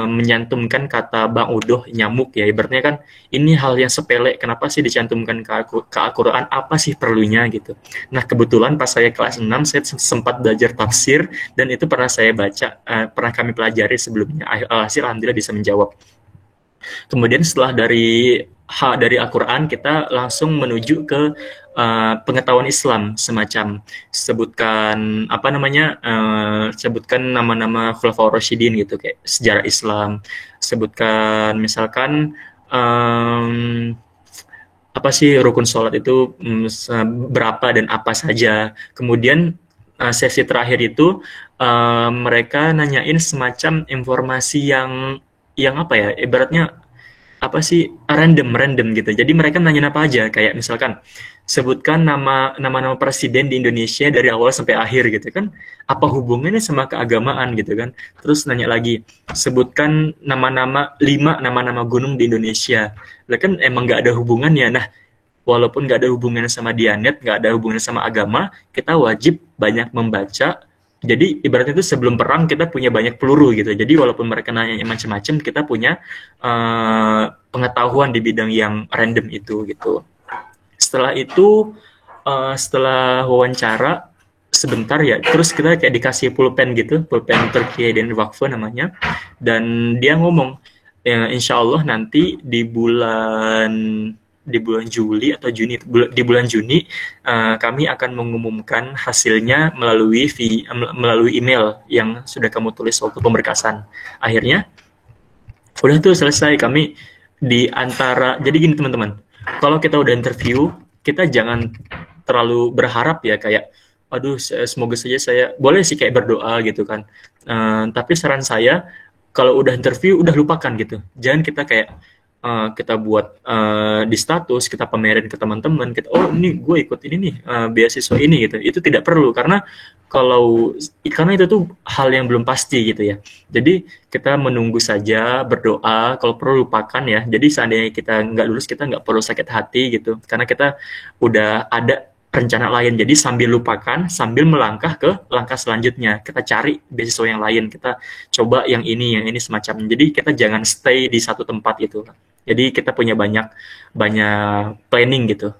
menyantumkan kata ba'uduh, nyamuk ya? Ibaratnya kan ini hal yang sepele, kenapa sih dicantumkan ke Al-Quran? Apa sih perlunya gitu? Nah, kebetulan pas saya kelas 6, saya sempat belajar tafsir, dan itu pernah saya baca, pernah kami pelajari sebelumnya. Alhasil alhamdulillah bisa menjawab. Kemudian setelah dari Al-Quran, kita langsung menuju ke pengetahuan Islam, semacam sebutkan apa namanya, sebutkan nama-nama Khulafaur Rasyidin gitu, kayak sejarah Islam, sebutkan misalkan apa sih rukun sholat itu, berapa dan apa saja. Kemudian sesi terakhir itu mereka nanyain semacam informasi yang apa ya, ibaratnya apa sih, random gitu. Jadi mereka nanya apa aja, kayak misalkan sebutkan nama presiden di Indonesia dari awal sampai akhir gitu kan, apa hubungannya sama keagamaan gitu kan. Terus nanya lagi, sebutkan lima nama gunung di Indonesia. Lah kan emang nggak ada hubungannya. Nah, walaupun nggak ada hubungannya sama Dianet, nggak ada hubungannya sama agama, kita wajib banyak membaca. Jadi ibaratnya itu sebelum perang kita punya banyak peluru gitu. Jadi walaupun mereka nanya macam-macam, kita punya pengetahuan di bidang yang random itu gitu. Setelah itu, setelah wawancara sebentar ya, terus kita kayak dikasih pulpen gitu, pulpen Turkiye dan Vakfı namanya, dan dia ngomong, ya, insya Allah nanti di bulan Juli atau Juni, di bulan Juni kami akan mengumumkan hasilnya melalui email yang sudah kamu tulis waktu pemberkasan. Akhirnya udah tuh selesai. Kami di antara, jadi gini teman-teman, kalau kita udah interview, kita jangan terlalu berharap ya, kayak aduh semoga saja saya, boleh sih kayak berdoa gitu kan, tapi saran saya kalau udah interview udah lupakan gitu. Jangan kita kayak kita buat di status, kita pamerin ke teman-teman, kita, oh ini gue ikut ini nih, beasiswa ini gitu. Itu tidak perlu, karena itu tuh hal yang belum pasti gitu ya. Jadi kita menunggu saja, berdoa, kalau perlu lupakan ya. Jadi seandainya kita nggak lulus, kita nggak perlu sakit hati gitu, karena kita udah ada rencana lain. Jadi sambil lupakan, sambil melangkah ke langkah selanjutnya, kita cari beasiswa yang lain, kita coba yang ini semacam. Jadi kita jangan stay di satu tempat itu. Jadi kita punya banyak planning gitu.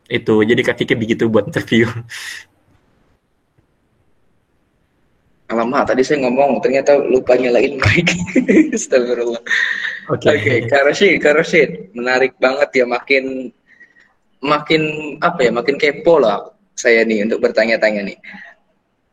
Itu jadi Kak Kiki begitu buat interview. Alamak, tadi saya ngomong ternyata lupa nyalain mic. Astagfirullah. Oke, Kak Rashid, menarik banget ya, makin makin kepo lah saya nih untuk bertanya-tanya nih.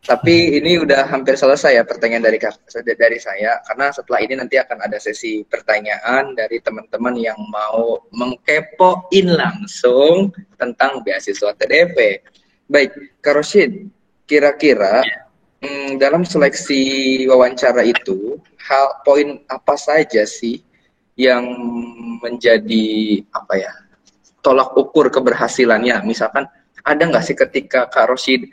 Tapi ini udah hampir selesai ya pertanyaan dari saya, karena setelah ini nanti akan ada sesi pertanyaan dari teman-teman yang mau mengkepoin langsung tentang beasiswa TDP. Baik, Kak Rashid, kira-kira dalam seleksi wawancara itu, poin apa saja sih yang menjadi tolak ukur keberhasilannya? Misalkan ada nggak sih ketika Kak Rashid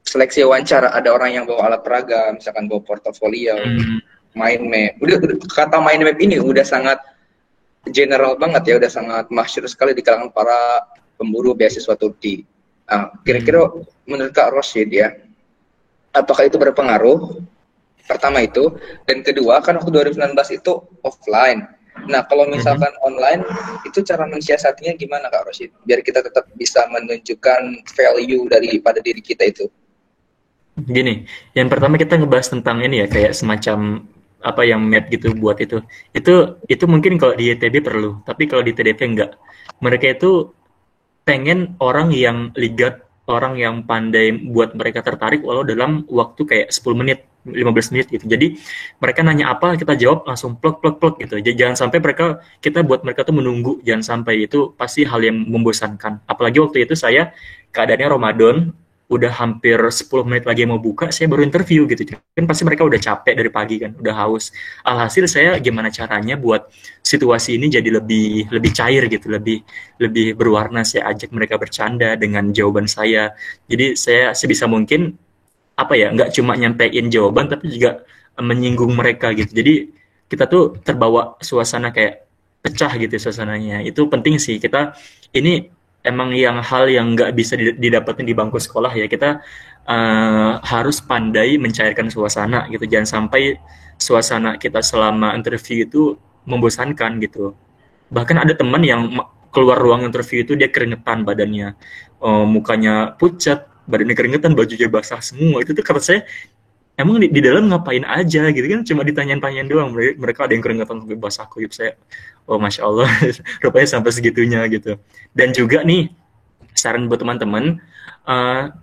seleksi wawancara ada orang yang bawa alat peraga, misalkan bawa portofolio, mind map. Udah kata mind map ini udah sangat general banget ya, udah sangat masyhur sekali di kalangan para pemburu beasiswa Turki. Kira-kira menurut Kak Rashid ya, apakah itu berpengaruh? Pertama itu, dan kedua kan waktu 2019 itu offline. Nah, kalau misalkan online, itu cara mensiasatinya gimana Kak Rashid? Biar kita tetap bisa menunjukkan value daripada diri kita itu. Gini, yang pertama kita ngebahas tentang ini ya, kayak semacam apa yang map gitu buat itu. Itu mungkin kalau di ITB perlu, tapi kalau di TDP enggak. Mereka itu pengen orang yang ligat, orang yang pandai buat mereka tertarik walau dalam waktu kayak 10 menit, 15 menit gitu. Jadi mereka nanya apa, kita jawab langsung plug gitu. Jangan sampai kita buat mereka tuh menunggu, jangan sampai, itu pasti hal yang membosankan. Apalagi waktu itu saya keadaannya Ramadan, udah hampir 10 menit lagi mau buka, saya baru interview gitu. Kan pasti mereka udah capek dari pagi kan, udah haus. Alhasil saya gimana caranya buat situasi ini jadi lebih cair gitu, lebih berwarna. Saya ajak mereka bercanda dengan jawaban saya. Jadi saya sebisa mungkin nggak cuma nyampein jawaban, tapi juga menyinggung mereka gitu. Jadi kita tuh terbawa suasana kayak pecah gitu suasananya. Itu penting sih. Kita ini emang yang hal yang nggak bisa didapetin di bangku sekolah ya. Kita harus pandai mencairkan suasana gitu. Jangan sampai suasana kita selama interview itu membosankan gitu. Bahkan ada teman yang keluar ruang interview itu dia keringetan badannya, mukanya pucat, badannya keringetan, bajunya basah semua. Itu tuh kata saya, emang di dalam ngapain aja gitu kan, cuma ditanyain-tanyain doang. Mereka ada yang keringetan sampai basah kuyup. Saya, oh masya Allah, rupanya sampai segitunya gitu. Dan juga nih saran buat teman-teman,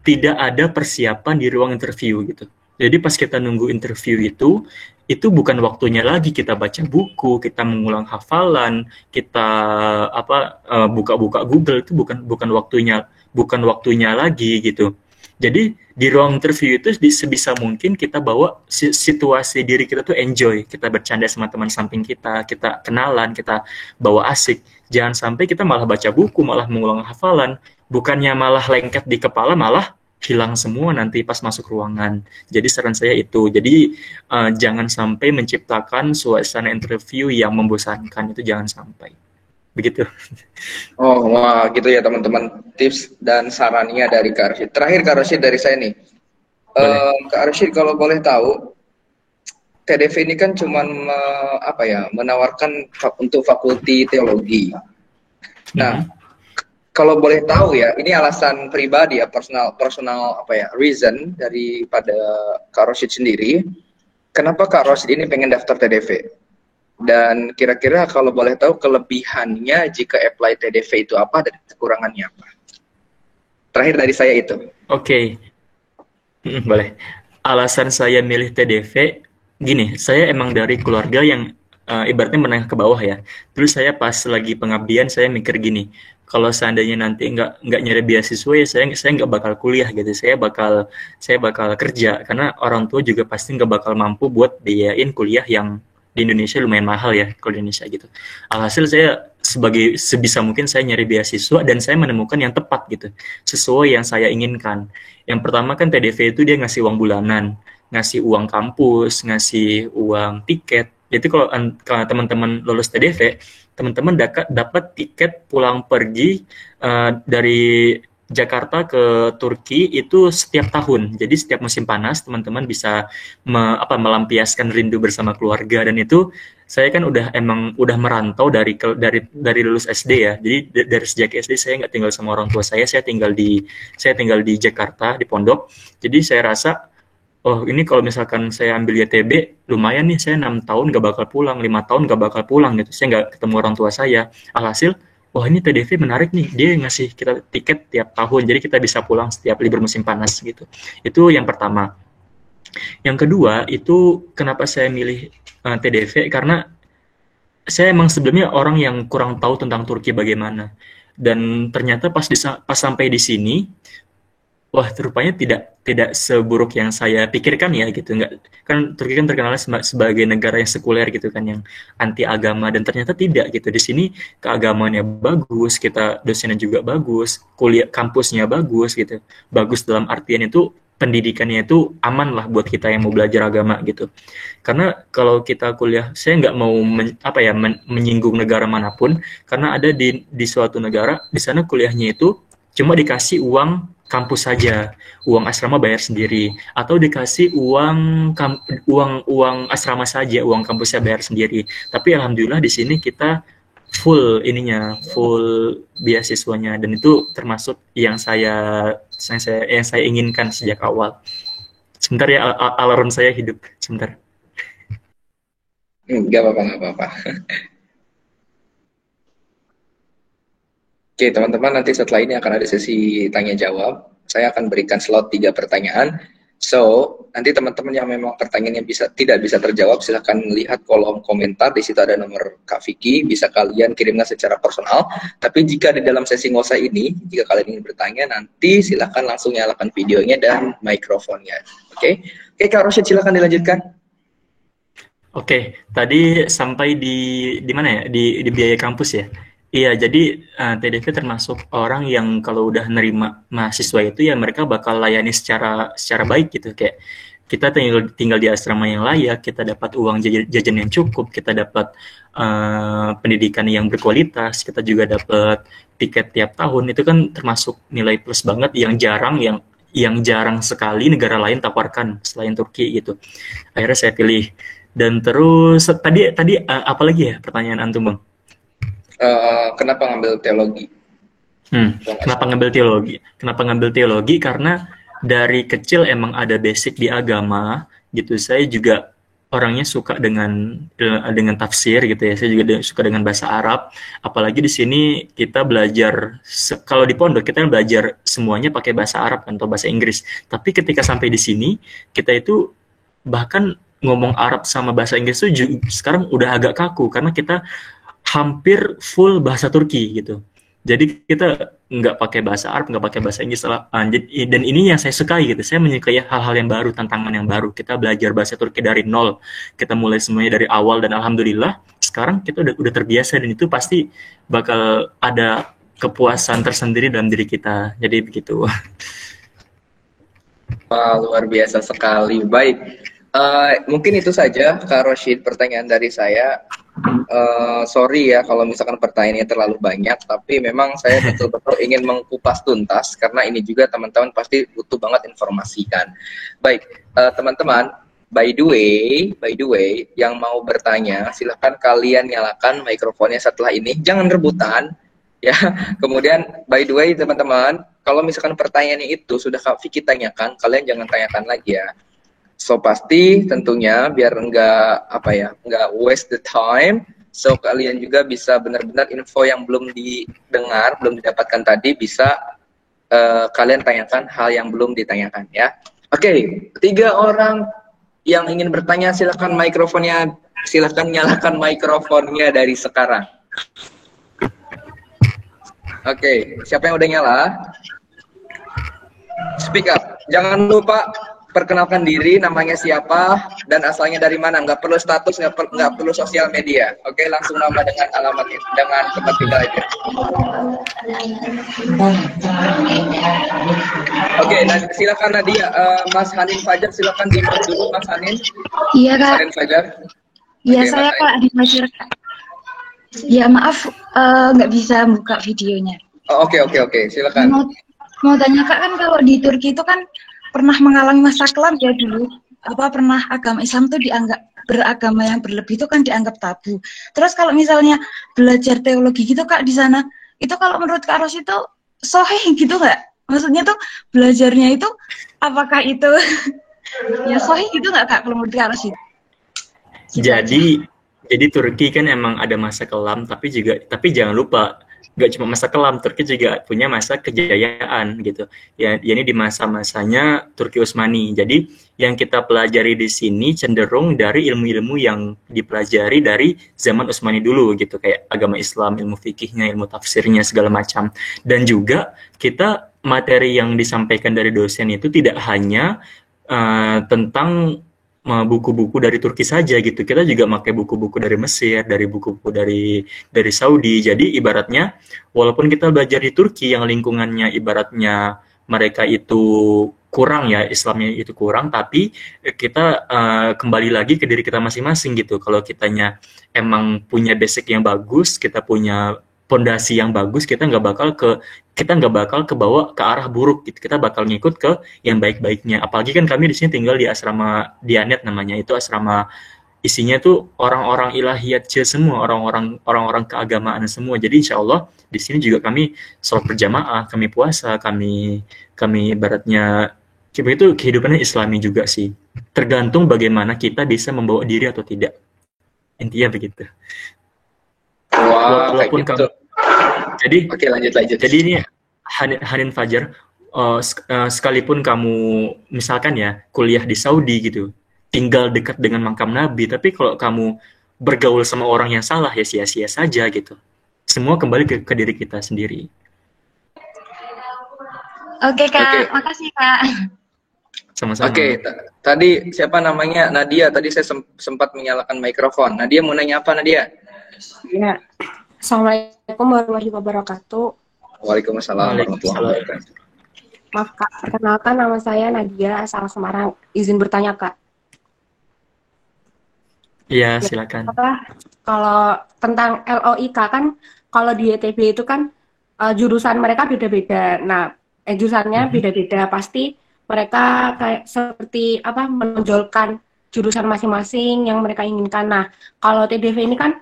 tidak ada persiapan di ruang interview gitu. Jadi pas kita nunggu interview itu bukan waktunya lagi kita baca buku, kita mengulang hafalan, kita buka-buka Google. Itu bukan waktunya lagi gitu. Jadi di ruang interview itu sebisa mungkin kita bawa situasi diri kita tuh enjoy, kita bercanda sama teman samping kita kenalan, kita bawa asik. Jangan sampai kita malah baca buku, malah mengulang hafalan, bukannya malah lengket di kepala, malah hilang semua nanti pas masuk ruangan. Jadi saran saya itu. Jadi jangan sampai menciptakan suasana interview yang membosankan, itu jangan sampai. Begitu. Oh, wah gitu ya teman-teman, tips dan sarannya dari Kak Arsyid. Terakhir Kak Arsyid dari saya nih. Kak Arsyid kalau boleh tahu, TDV ini kan cuman menawarkan untuk fakulti teologi. Nah, kalau boleh tahu ya, ini alasan pribadi ya, personal reason daripada Kak Arsyid sendiri. Kenapa Kak Arsyid ini pengen daftar TDV? Dan kira-kira kalau boleh tahu kelebihannya jika apply TDV itu apa dan kekurangannya apa? Terakhir dari saya itu. Oke. Boleh. Alasan saya milih TDV, gini, saya emang dari keluarga yang ibaratnya menengah ke bawah ya. Terus saya pas lagi pengabdian, saya mikir gini, kalau seandainya nanti nggak nyari beasiswa ya saya nggak bakal kuliah gitu. Saya bakal kerja, karena orang tua juga pasti nggak bakal mampu buat biayain kuliah yang di Indonesia lumayan mahal ya, kalau di Indonesia gitu. Alhasil saya sebisa mungkin saya nyari beasiswa dan saya menemukan yang tepat gitu, sesuai yang saya inginkan. Yang pertama kan TDV itu dia ngasih uang bulanan, ngasih uang kampus, ngasih uang tiket. Jadi kalau teman-teman lulus TDV, teman-teman dapat tiket pulang pergi dari Jakarta ke Turki itu setiap tahun. Jadi setiap musim panas teman-teman bisa melampiaskan rindu bersama keluarga. Dan itu saya kan udah merantau dari lulus SD ya. Jadi dari sejak SD saya nggak tinggal sama orang tua saya tinggal di Jakarta di pondok. Jadi saya rasa, oh ini kalau misalkan saya ambil YTB lumayan nih, saya 6 tahun nggak bakal pulang, 5 tahun nggak bakal pulang gitu. Saya nggak ketemu orang tua saya. Alhasil, wah ini TDV menarik nih, dia ngasih kita tiket tiap tahun, jadi kita bisa pulang setiap libur musim panas gitu. Itu yang pertama. Yang kedua, itu kenapa saya milih TDV, karena saya emang sebelumnya orang yang kurang tahu tentang Turki bagaimana. Dan ternyata pas sampai di sini, wah rupanya tidak seburuk yang saya pikirkan ya gitu. Nggak, kan Turki kan terkenal sebagai negara yang sekuler gitu kan, yang anti agama, dan ternyata tidak gitu. Di sini keagamaannya bagus, kita dosennya juga bagus, kuliah kampusnya bagus gitu. Bagus dalam artian itu pendidikannya itu aman lah buat kita yang mau belajar agama gitu. Karena kalau kita kuliah, saya nggak mau menyinggung negara manapun, karena ada di suatu negara di sana kuliahnya itu cuma dikasih uang kampus saja, uang asrama bayar sendiri, atau dikasih uang asrama saja, uang kampusnya bayar sendiri. Tapi alhamdulillah di sini kita full beasiswanya, dan itu termasuk yang saya inginkan sejak awal. Sebentar ya, alarm saya hidup sebentar. Nggak apa-apa. Oke, teman-teman, nanti setelah ini akan ada sesi tanya-jawab. Saya akan berikan slot 3 pertanyaan. So, nanti teman-teman yang memang pertanyaannya tidak bisa terjawab, silahkan lihat kolom komentar. Di situ ada nomor Kak Vicky, bisa kalian kirimkan secara personal. Tapi jika di dalam sesi ngosa ini, jika kalian ingin bertanya, nanti silahkan langsung nyalakan videonya dan mikrofonnya. Oke, Kak Rosyid, silahkan dilanjutkan. Oke, tadi sampai di mana ya? Di biaya kampus ya? Iya, jadi TDV termasuk orang yang kalau udah nerima mahasiswa itu ya mereka bakal layani secara baik gitu, kayak kita tinggal di asrama yang layak, kita dapat uang jajan yang cukup, kita dapat pendidikan yang berkualitas, kita juga dapat tiket tiap tahun. Itu kan termasuk nilai plus banget yang jarang sekali negara lain tawarkan selain Turki gitu. Akhirnya saya pilih. Dan terus tadi apa lagi ya pertanyaan antum, Bang? Kenapa ngambil teologi? Kenapa ngambil teologi? Kenapa ngambil teologi? Karena dari kecil emang ada basic di agama gitu. Saya juga orangnya suka dengan tafsir gitu ya. Saya juga suka dengan bahasa Arab. Apalagi di sini kita belajar, kalau di pondok kita belajar semuanya pakai bahasa Arab atau bahasa Inggris. Tapi ketika sampai di sini, kita itu bahkan ngomong Arab sama bahasa Inggris itu sekarang udah agak kaku karena kita hampir full bahasa Turki gitu. Jadi kita nggak pakai bahasa Arab, nggak pakai bahasa Inggris. Dan ini yang saya sukai gitu. Saya menyukai hal-hal yang baru, tantangan yang baru. Kita belajar bahasa Turki dari nol. Kita mulai semuanya dari awal dan alhamdulillah sekarang kita udah terbiasa dan itu pasti bakal ada kepuasan tersendiri dalam diri kita. Jadi begitu. Wah, luar biasa sekali. Baik. Mungkin itu saja Kak Roshid pertanyaan dari saya. Sorry ya kalau misalkan pertanyaannya terlalu banyak, tapi memang saya betul-betul ingin mengkupas tuntas karena ini juga teman-teman pasti butuh banget informasi kan. Baik, teman-teman, by the way, yang mau bertanya silahkan kalian nyalakan mikrofonnya setelah ini, jangan rebutan ya. Kemudian by the way teman-teman, kalau misalkan pertanyaannya itu sudah Kak Vicky tanyakan, kalian jangan tanyakan lagi ya. So pasti tentunya biar enggak waste the time. So kalian juga bisa benar-benar info yang belum didengar, belum didapatkan tadi bisa kalian tanyakan hal yang belum ditanyakan ya. Oke, 3 orang yang ingin bertanya silahkan nyalakan mikrofonnya dari sekarang. Oke, siapa yang udah nyala? Speak up. Jangan lupa perkenalkan diri, namanya siapa, dan asalnya dari mana. Nggak perlu status, nggak perlu sosial media. Oke, langsung nama dengan alamatnya, dengan tempat tinggal aja. Oke, silakan Nadia. Mas Hanin Fajar, silakan di-mute dulu, Mas Hanin. Iya, Kak. Hanin Fajar. Iya, saya Kak Hanin Fajar, Kak. Ya, maaf, nggak bisa buka videonya. Oke, silakan. Mau tanya, Kak, kan kalau di Turki itu kan pernah mengalami masa kelam ya dulu, pernah agama Islam tuh dianggap beragama yang berlebih itu kan dianggap tabu. Terus kalau misalnya belajar teologi gitu Kak di sana, itu kalau menurut Kak Ros itu sahih gitu nggak? Maksudnya tuh belajarnya itu apakah itu ya sahih gitu nggak Kak kalau menurut Kak Ros itu? Jadi Turki kan emang ada masa kelam, tapi jangan lupa gak cuma masa kelam, Turki juga punya masa kejayaan gitu. Ya, ini di masa-masanya Turki Utsmani. Jadi yang kita pelajari di sini cenderung dari ilmu-ilmu yang dipelajari dari zaman Utsmani dulu gitu, kayak agama Islam, ilmu fikihnya, ilmu tafsirnya segala macam. Dan juga kita materi yang disampaikan dari dosen itu tidak hanya tentang buku-buku dari Turki saja gitu. Kita juga pakai buku-buku dari Mesir, dari buku-buku dari Saudi. Jadi ibaratnya walaupun kita belajar di Turki yang lingkungannya ibaratnya mereka itu kurang ya, Islamnya itu kurang, tapi kita kembali lagi ke diri kita masing-masing gitu. Kalau kitanya emang punya basic yang bagus, kita punya pondasi yang bagus, kita nggak bakal kebawa ke arah buruk gitu. Kita bakal ngikut ke yang baik-baiknya. Apalagi kan kami di sini tinggal di asrama Dianet namanya. Itu asrama isinya tuh orang-orang ilahiyat semua, orang-orang keagamaan semua. Jadi insya Allah di sini juga kami sholat berjamaah, kami puasa, kami ibaratnya itu kehidupannya Islami juga sih. Tergantung bagaimana kita bisa membawa diri atau tidak. Intinya begitu. Wah, walaupun gitu. Oke, lanjut. Jadi ini Hanin Fajar, sekalipun kamu misalkan ya kuliah di Saudi gitu, tinggal dekat dengan makam Nabi, tapi kalau kamu bergaul sama orang yang salah ya sia-sia saja gitu. Semua kembali ke diri kita sendiri. Oke Kak, makasih Kak. Sama-sama. Oke, tadi siapa namanya? Nadia. Tadi saya sempat menyalakan mikrofon. Nadia mau nanya apa, Nadia? Ya, Assalamualaikum warahmatullahi wabarakatuh. Waalaikumsalam warahmatullahi wabarakatuh. Maaf Kak, perkenalkan nama saya Nadia, asal Semarang. Izin bertanya Kak. Iya, Ya, silakan. kalau tentang LOIK kan, kalau di ITB itu kan jurusan mereka beda-beda. Nah, jurusannya beda-beda. Pasti mereka kayak seperti apa menonjolkan jurusan masing-masing yang mereka inginkan. Nah, kalau TDV ini kan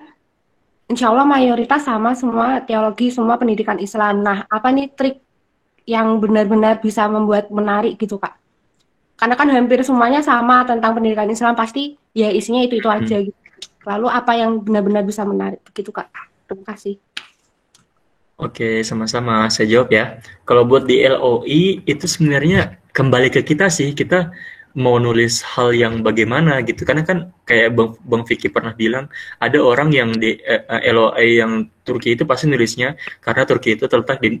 insya Allah mayoritas sama semua teologi, semua pendidikan Islam. Nah, apa nih trik yang benar-benar bisa membuat menarik gitu Kak? Karena kan hampir semuanya sama tentang pendidikan Islam, pasti ya isinya itu-itu aja gitu. Lalu apa yang benar-benar bisa menarik begitu Kak? Terima kasih. Oke, sama-sama. Saya jawab ya. Kalau buat di LOI itu sebenarnya kembali ke kita sih. Kita mau nulis hal yang bagaimana gitu. Karena kan kayak Bang Vicky pernah bilang, ada orang yang di LOI yang Turki itu pasti nulisnya karena Turki itu terletak di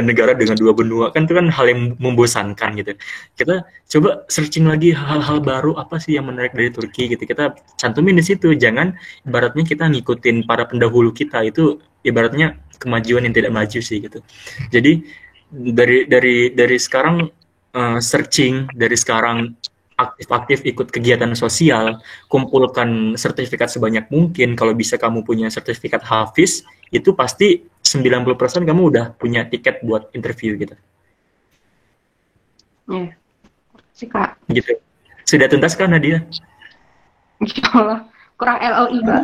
negara dengan dua benua. Kan itu kan hal yang membosankan gitu. Kita coba searching lagi hal-hal baru apa sih yang menarik dari Turki gitu. Kita cantumin di situ. Jangan ibaratnya kita ngikutin para pendahulu kita, itu ibaratnya kemajuan yang tidak maju sih gitu. Jadi dari sekarang searching, dari sekarang aktif-aktif ikut kegiatan sosial, kumpulkan sertifikat sebanyak mungkin. Kalau bisa kamu punya sertifikat Hafiz, itu pasti 90% kamu udah punya tiket buat interview gitu. Ya, sih Kak. Gitu. Sudah tuntas kan Nadia? Insya Allah. Kurang LOI Kak.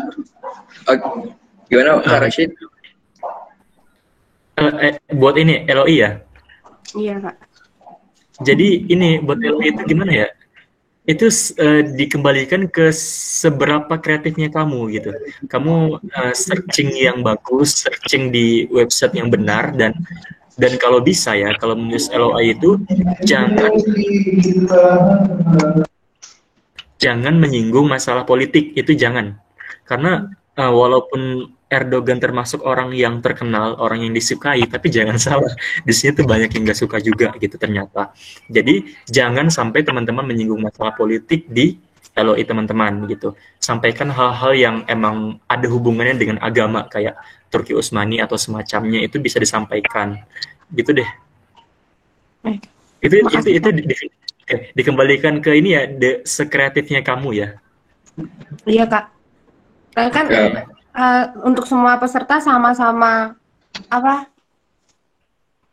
Gimana Kak Rashid? Buat ini LOI ya? Iya Kak. Jadi ini buat LOI itu gimana ya? Itu dikembalikan ke seberapa kreatifnya kamu gitu. Kamu searching yang bagus, searching di website yang benar, dan kalau bisa ya, kalau menulis LOI itu jangan menyinggung masalah politik, itu jangan. Karena walaupun Erdogan termasuk orang yang terkenal, orang yang disukai, tapi jangan salah, di sini tuh banyak yang nggak suka juga gitu ternyata. Jadi jangan sampai teman-teman menyinggung masalah politik di LOI teman-teman gitu. Sampaikan hal-hal yang emang ada hubungannya dengan agama kayak Turki Utsmani atau semacamnya, itu bisa disampaikan. Gitu deh. Itu dikembalikan ke ini ya, sekreatifnya kamu ya. Iya Kak. Kan untuk semua peserta sama-sama apa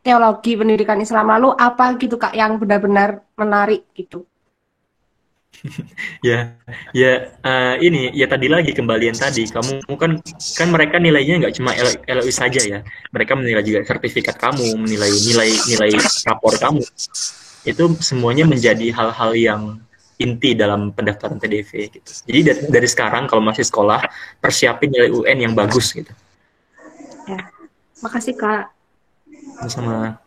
teologi pendidikan Islam, lalu apa gitu Kak yang benar-benar menarik gitu. Ini ya tadi lagi kembalian tadi, kamu kan mereka nilainya nggak cuma LOI saja ya, mereka menilai juga sertifikat kamu, menilai nilai rapor kamu, itu semuanya menjadi hal-hal yang inti dalam pendaftaran TDV gitu. Jadi dari sekarang kalau masih sekolah, persiapin nilai UN yang bagus gitu. Ya, makasih Kak. Sama.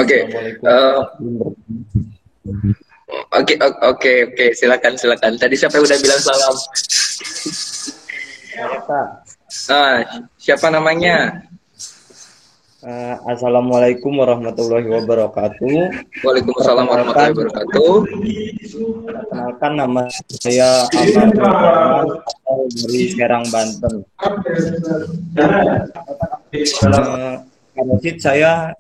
Oke, silakan. Tadi siapa yang udah bilang salam? Siapa namanya? Assalamualaikum warahmatullahi wabarakatuh. Waalaikumsalam warahmatullahi wabarakatuh. Perkenalkan, nama saya Amar dari Serang, Banten. Saya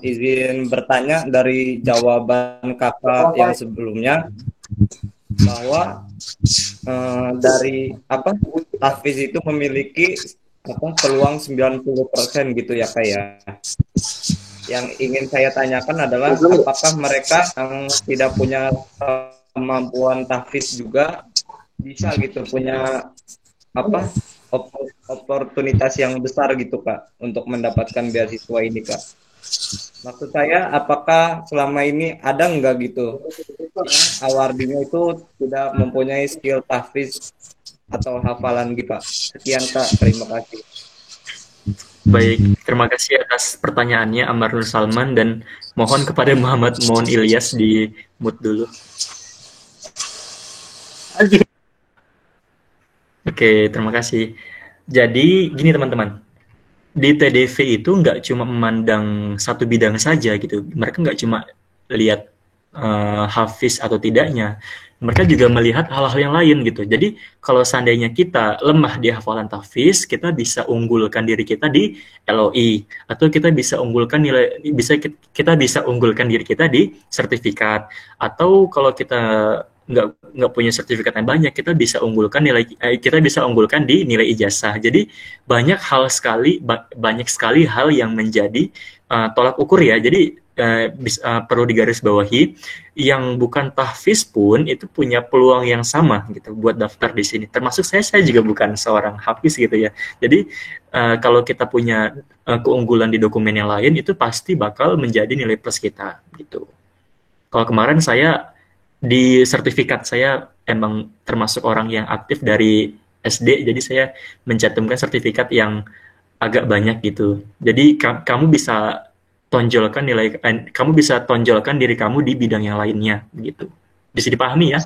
izin bertanya dari jawaban kakak yang sebelumnya bahwa dari tahfiz itu memiliki peluang 90% gitu ya Kak ya. Yang ingin saya tanyakan adalah apakah mereka yang tidak punya kemampuan tahfiz juga bisa gitu punya oportunitas yang besar gitu Kak untuk mendapatkan beasiswa ini Kak. Maksud saya apakah selama ini ada enggak gitu awardinya itu tidak mempunyai skill tahfiz atau hafalan gitu Pak. Sekian Kak, terima kasih. Baik, terima kasih atas pertanyaannya Amar Nur Salman, dan mohon kepada Muhammad Mohon Ilyas di mute dulu. Oke, terima kasih. Jadi gini teman-teman, di TDV itu nggak cuma memandang satu bidang saja gitu. Mereka nggak cuma lihat hafiz atau tidaknya, mereka juga melihat hal-hal yang lain gitu. Jadi kalau seandainya kita lemah di hafalan tahfiz, kita bisa unggulkan diri kita di LOI, atau kita bisa unggulkan kita bisa unggulkan diri kita di sertifikat, atau kalau kita nggak punya sertifikat yang banyak, kita bisa unggulkan di nilai ijazah. Jadi banyak sekali hal yang menjadi tolak ukur ya. Jadi perlu digarisbawahi, yang bukan tahfiz pun itu punya peluang yang sama gitu buat daftar di sini. Termasuk saya juga bukan seorang hafiz gitu ya. Jadi kalau kita punya keunggulan di dokumen yang lain, itu pasti bakal menjadi nilai plus kita gitu. Kalau kemarin saya di sertifikat, saya emang termasuk orang yang aktif dari SD, jadi saya mencantumkan sertifikat yang agak banyak gitu. Jadi kamu bisa tonjolkan diri kamu di bidang yang lainnya gitu. Bisa dipahami ya?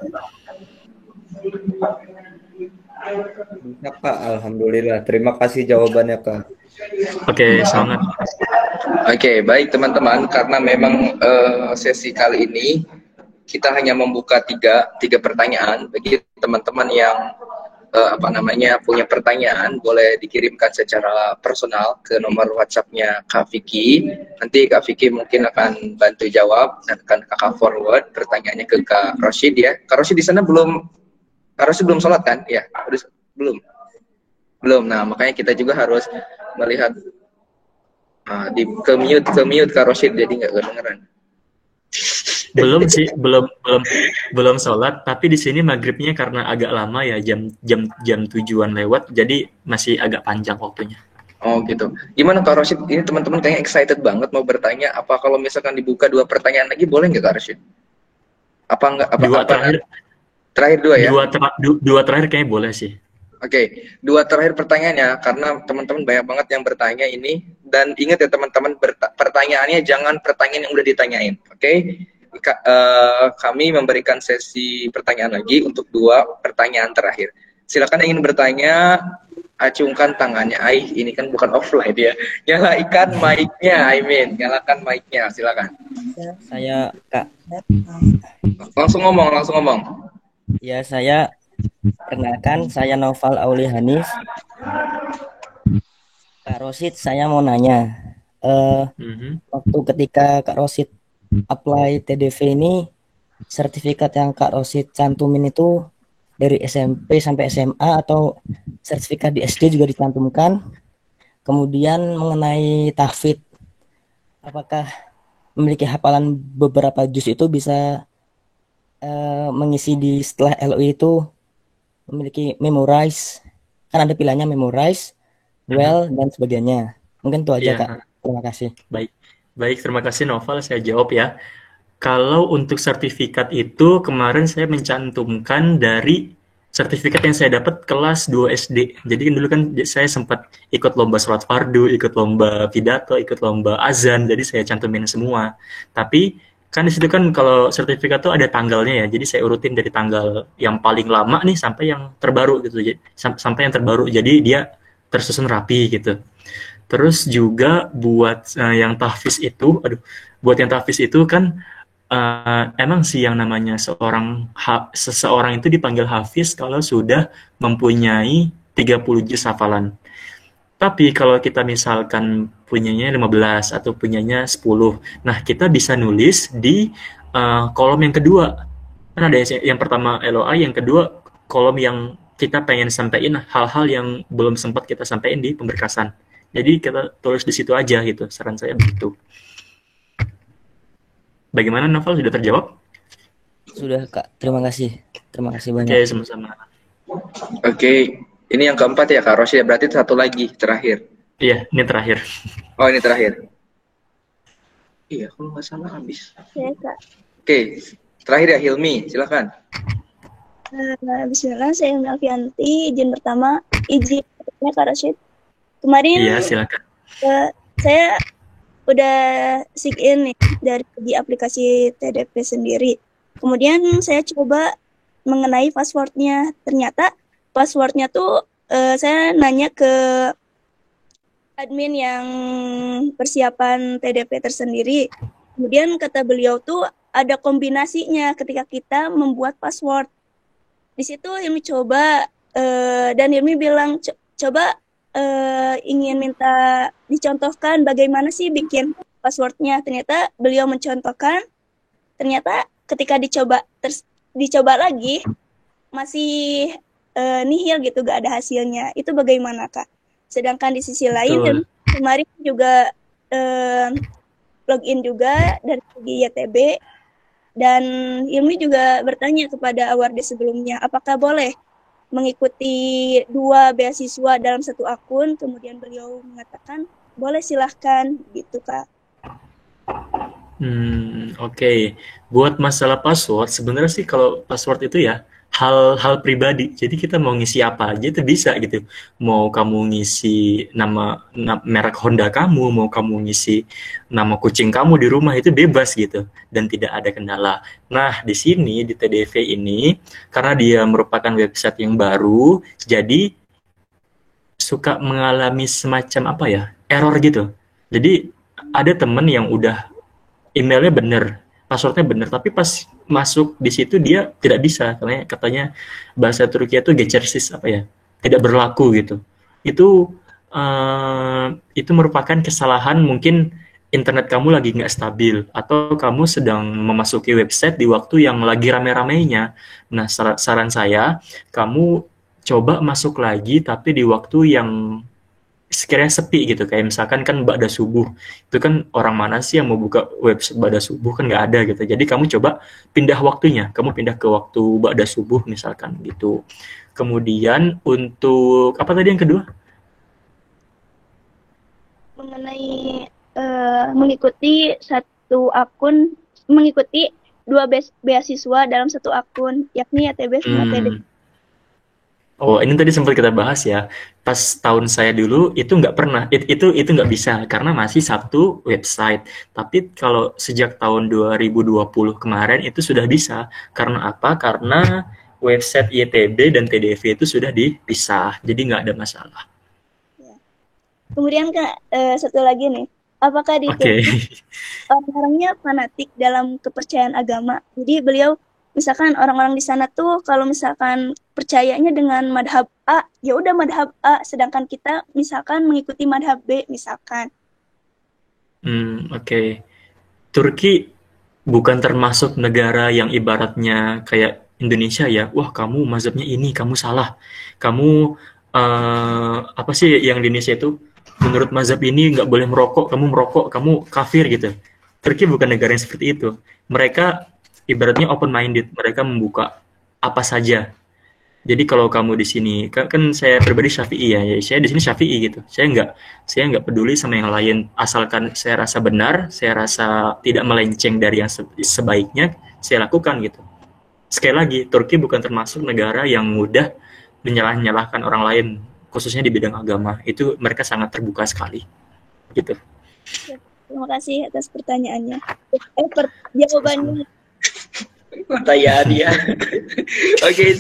Bisa Kak, alhamdulillah. Terima kasih jawabannya Kak. Oke, semangat. Oke, baik teman-teman, karena memang sesi kali ini kita hanya membuka tiga pertanyaan. Bagi teman-teman yang punya pertanyaan, boleh dikirimkan secara personal ke nomor WhatsApp-nya Kak Vicky. Nanti Kak Vicky mungkin akan bantu jawab dan akan Kakak forward pertanyaannya ke Kak Rosyid ya. Kak Rosyid di sana Kak Rosyid belum sholat kan? Ya, belum. Nah, makanya kita juga harus melihat ke mute Kak Rosyid, jadi nggak kedengeran. Belum sih, belum sholat, tapi di sini maghribnya karena agak lama ya, jam 7-an lewat, jadi masih agak panjang waktunya. Oh gitu. Gimana Kak Rosyid? Ini teman-teman kayaknya excited banget mau bertanya. Apa kalau misalkan dibuka 2 pertanyaan lagi, boleh nggak Kak Rosyid? Apa enggak? Terakhir 2 ya? Dua terakhir kayaknya boleh sih. Oke, 2 terakhir pertanyaannya, karena teman-teman banyak banget yang bertanya ini. Dan ingat ya teman-teman, pertanyaannya jangan pertanyaan yang udah ditanyain. Oke? Kami memberikan sesi pertanyaan lagi untuk 2 pertanyaan terakhir. Silakan yang ingin bertanya, acungkan tangannya. Ini kan bukan offline ya. Nyalakan mic-nya, nyalakan mic-nya, silakan. Ya, saya Kak. Langsung ngomong. Ya, saya perkenalkan, saya Noval Auli Hanif. Kak Rosid, saya mau nanya. Waktu ketika Kak Rosid apply TDV ini, sertifikat yang Kak Rosid cantumin itu dari SMP sampai SMA atau sertifikat di SD juga dicantumkan? Kemudian mengenai tahfidz, apakah memiliki hafalan beberapa juz itu bisa mengisi di setelah LOI itu memiliki memorize? Kan ada pilihannya memorize, well, dan sebagainya. Mungkin itu aja, Kak. Terima kasih. Baik, terima kasih Noval, saya jawab ya. Kalau untuk sertifikat itu, kemarin saya mencantumkan dari sertifikat yang saya dapat kelas 2 SD. Jadi dulu kan saya sempat ikut lomba sholat fardu, ikut lomba pidato, ikut lomba azan, jadi saya cantumin semua. Tapi kan di situ kan kalau sertifikat tuh ada tanggalnya ya, jadi saya urutin dari tanggal yang paling lama nih sampai yang terbaru gitu, sampai yang terbaru. Jadi dia tersusun rapi gitu. Terus juga buat yang tahfiz itu, kan emang sih yang namanya seseorang itu dipanggil hafiz kalau sudah mempunyai 30 juz hafalan. Tapi kalau kita misalkan punyanya 15 atau punyanya 10, nah kita bisa nulis di kolom yang kedua. Kan ada yang pertama LOI, yang kedua kolom yang kita pengen sampaikan hal-hal yang belum sempat kita sampaikan di pemberkasan. Jadi kita tulis di situ aja gitu, saran saya begitu. Bagaimana Novel, sudah terjawab? Sudah Kak, terima kasih banyak. Oke, sama-sama. Oke, ini yang keempat ya Kak Rosyid, berarti satu lagi terakhir. Iya, ini terakhir. Oh, ini terakhir. Iya, kalau nggak salah habis. Ya, Kak. Oke, terakhir ya Hilmi, silakan. Bismillah, saya Hilmi Alfianti. Izin Kak Rosyid. Kemarin iya, silakan. Saya udah sign in nih dari di aplikasi TDP sendiri. Kemudian saya coba mengenai passwordnya. Ternyata passwordnya tuh saya nanya ke admin yang persiapan TDP tersendiri. Kemudian kata beliau tuh ada kombinasinya ketika kita membuat password. Di situ Hilmi coba dan Hilmi bilang coba ingin minta dicontohkan bagaimana sih bikin passwordnya. Ternyata beliau mencontohkan. Ternyata ketika dicoba lagi masih nihil gitu, gak ada hasilnya. Itu bagaimana Kak? Sedangkan di sisi lain Hilmi kemarin juga login juga dari segi YTB, dan Hilmi juga bertanya kepada awardee sebelumnya apakah boleh mengikuti 2 beasiswa dalam satu akun. Kemudian beliau mengatakan boleh, silahkan gitu Kak. Oke. Buat masalah password, sebenarnya sih kalau password itu ya hal-hal pribadi. Jadi kita mau ngisi apa aja itu bisa gitu. Mau kamu ngisi nama merek Honda kamu, mau kamu ngisi nama kucing kamu di rumah, itu bebas gitu dan tidak ada kendala. Nah, di sini di TDV ini karena dia merupakan website yang baru, jadi suka mengalami semacam apa ya? Error gitu. Jadi ada temen yang udah emailnya bener, passwordnya bener, tapi pas masuk di situ dia tidak bisa karena katanya bahasa Turki itu geçersiz apa ya, tidak berlaku gitu. Itu merupakan kesalahan, mungkin internet kamu lagi nggak stabil atau kamu sedang memasuki website di waktu yang lagi rame-ramenya. Nah, saran saya kamu coba masuk lagi tapi di waktu yang sekiranya sepi gitu, kayak misalkan kan ba'da subuh, itu kan orang mana sih yang mau buka website ba'da subuh, kan nggak ada gitu. Jadi kamu coba pindah waktunya, kamu pindah ke waktu ba'da subuh misalkan gitu. Kemudian untuk apa tadi yang kedua? Mengenai mengikuti satu akun, mengikuti 2 beasiswa dalam satu akun, yakni YTB sama TD. Oh, ini tadi sempat kita bahas ya. Pas tahun saya dulu itu nggak pernah, itu nggak bisa karena masih satu website. Tapi kalau sejak tahun 2020 kemarin itu sudah bisa. Karena apa? Karena website YTB dan TDV itu sudah dipisah, jadi nggak ada masalah. Ya. Kemudian Kak, satu lagi nih, apakah di orang-orangnya fanatik dalam kepercayaan agama? Jadi beliau misalkan orang-orang di sana tuh kalau misalkan percayanya dengan madhab A, ya udah madhab A, sedangkan kita misalkan mengikuti madhab B misalkan. Oke. Turki bukan termasuk negara yang ibaratnya kayak Indonesia ya, wah kamu mazhabnya ini, kamu salah. Kamu apa sih yang di Indonesia itu, menurut mazhab ini nggak boleh merokok, kamu kafir gitu. Turki bukan negara yang seperti itu. Mereka ibaratnya open minded, mereka membuka apa saja. Jadi kalau kamu di sini kan saya pribadi Syafi'i ya, saya di sini Syafi'i gitu. Saya nggak peduli sama yang lain, asalkan saya rasa benar, saya rasa tidak melenceng dari yang sebaiknya, saya lakukan gitu. Sekali lagi, Turki bukan termasuk negara yang mudah menyalahkan orang lain, khususnya di bidang agama. Itu mereka sangat terbuka sekali gitu. Terima kasih atas pertanyaannya. Jawabannya. Pertanyaan dia. Oke.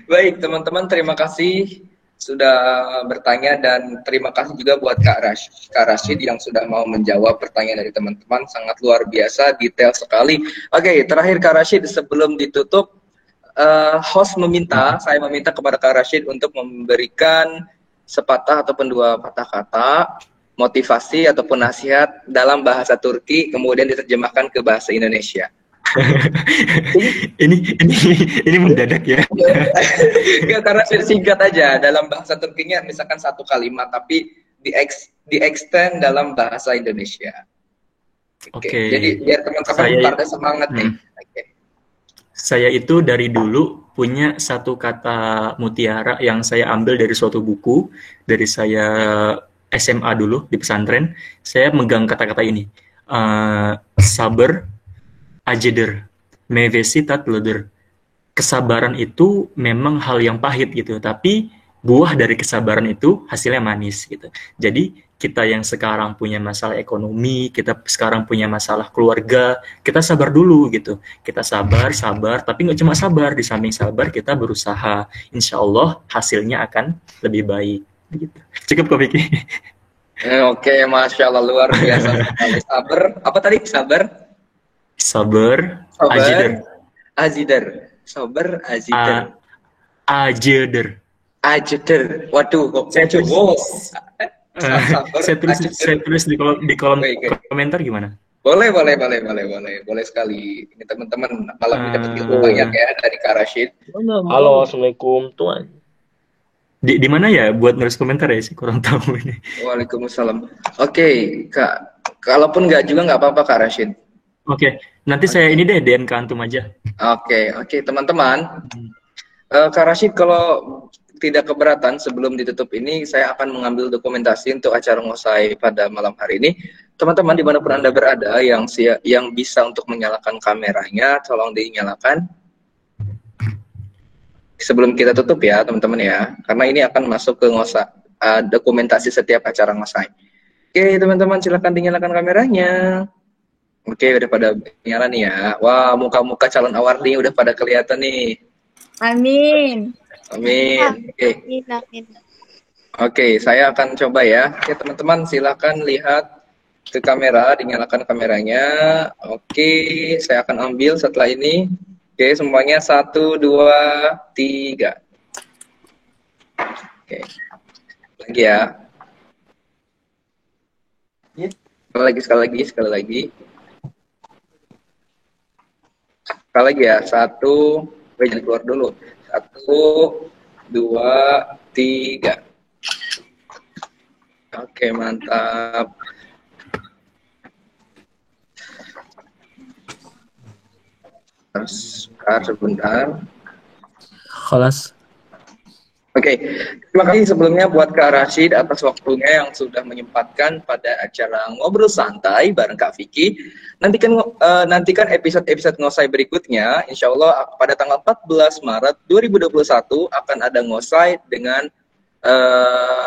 Baik teman-teman, terima kasih sudah bertanya dan terima kasih juga buat Kak Rashid yang sudah mau menjawab pertanyaan dari teman-teman, sangat luar biasa, detail sekali. Oke, terakhir Kak Rashid sebelum ditutup, saya meminta kepada Kak Rashid untuk memberikan sepatah ataupun 2 patah kata motivasi ataupun nasihat dalam bahasa Turki kemudian diterjemahkan ke bahasa Indonesia. ini mendadak ya. Enggak, karena singkat aja dalam bahasa Turkinya, misalkan 1 kalimat tapi di-extend dalam bahasa Indonesia. Oke. Jadi biar teman-teman pada semangat nih. Saya itu dari dulu punya satu kata mutiara yang saya ambil dari suatu buku, dari saya SMA dulu di pesantren. Saya megang kata-kata ini, sabar ajeder, mevesi tatlıdır. Kesabaran itu memang hal yang pahit gitu, tapi buah dari kesabaran itu hasilnya manis gitu. Jadi kita yang sekarang punya masalah ekonomi, kita sekarang punya masalah keluarga, kita sabar dulu gitu. Kita sabar, tapi nggak cuma sabar, di samping sabar kita berusaha. Insya Allah hasilnya akan lebih baik. Gitu. Cukup kok Vicky. Oke, Masya Allah, luar biasa. Sabar, apa tadi? Sabar, Sabar, Ajider. Azider. Sabar, Azider. Ajeder. Azider. Waduh, kok Saya tulis, Sabar, saya tulis di kolom Oke, oke. komentar gimana? Boleh sekali. Ini teman-teman malam ini dapat ilmu banyak ya dari Kak Rashid. Halo, Assalamualaikum Tuan. Di mana ya buat nulis komentar ya? Saya kurang tahu ini. Waalaikumsalam. Oke, Kak. Kalaupun nggak juga nggak apa-apa Kak Rashid. Oke, nanti saya ini deh DM ke antum aja. Oke, teman-teman. Kak Rashid, kalau tidak keberatan sebelum ditutup ini, saya akan mengambil dokumentasi untuk acara ngosai pada malam hari ini. Teman-teman dimanapun Anda berada yang bisa untuk menyalakan kameranya, tolong dinyalakan. Sebelum kita tutup ya, teman-teman ya, karena ini akan masuk ke dokumentasi setiap acara ngosai. Oke, teman-teman silakan dinyalakan kameranya. Oke, udah pada nyala nih ya. Wah, muka-muka calon awarding udah pada kelihatan nih. Amin. Amin. Oke. Amin. Oke, saya akan coba ya. Oke, teman-teman silakan lihat ke kamera, dinyalakan kameranya. Oke, saya akan ambil setelah ini. Oke, semuanya 1, 2, 3. Oke. Lagi ya. Sekali lagi. Sekali lagi ya. 1, jangan keluar dulu. 1, 2, 3. Oke, mantap. Sebentar. Kelas. Oke, terima kasih sebelumnya buat Kak Rashid atas waktunya yang sudah menyempatkan pada acara ngobrol santai bareng Kak Vicky. Nantikan episode-episode ngosai berikutnya. Insya Allah pada tanggal 14 Maret 2021 akan ada ngosai dengan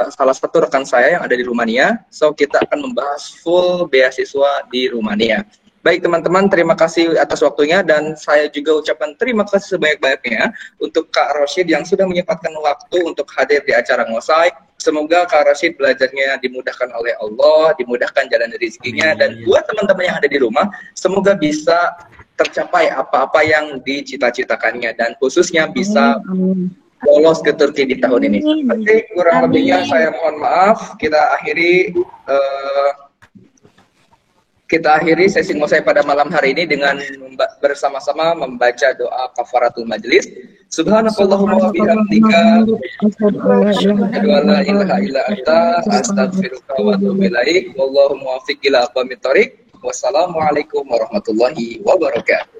salah satu rekan saya yang ada di Rumania. So kita akan membahas full beasiswa di Rumania. Baik teman-teman, terima kasih atas waktunya dan saya juga ucapkan terima kasih sebanyak-banyaknya untuk Kak Rashid yang sudah menyempatkan waktu untuk hadir di acara ngosai. Semoga Kak Rashid belajarnya dimudahkan oleh Allah, dimudahkan jalan rezekinya, dan buat teman-teman yang ada di rumah, semoga bisa tercapai apa-apa yang dicita-citakannya dan khususnya bisa lolos ke Turki di tahun ini. Oke, kurang lebihnya saya mohon maaf. Kita akhiri sesi ngosai pada malam hari ini dengan bersama-sama membaca doa kafaratul majlis. Subhanakallahumma wa bihamdika asyhadu an la ilaha illa anta astaghfiruka wa atubu ilaik. Wallahu muwaffiq ila aqwamit thoriq. Wassalamualaikum warahmatullahi wabarakatuh.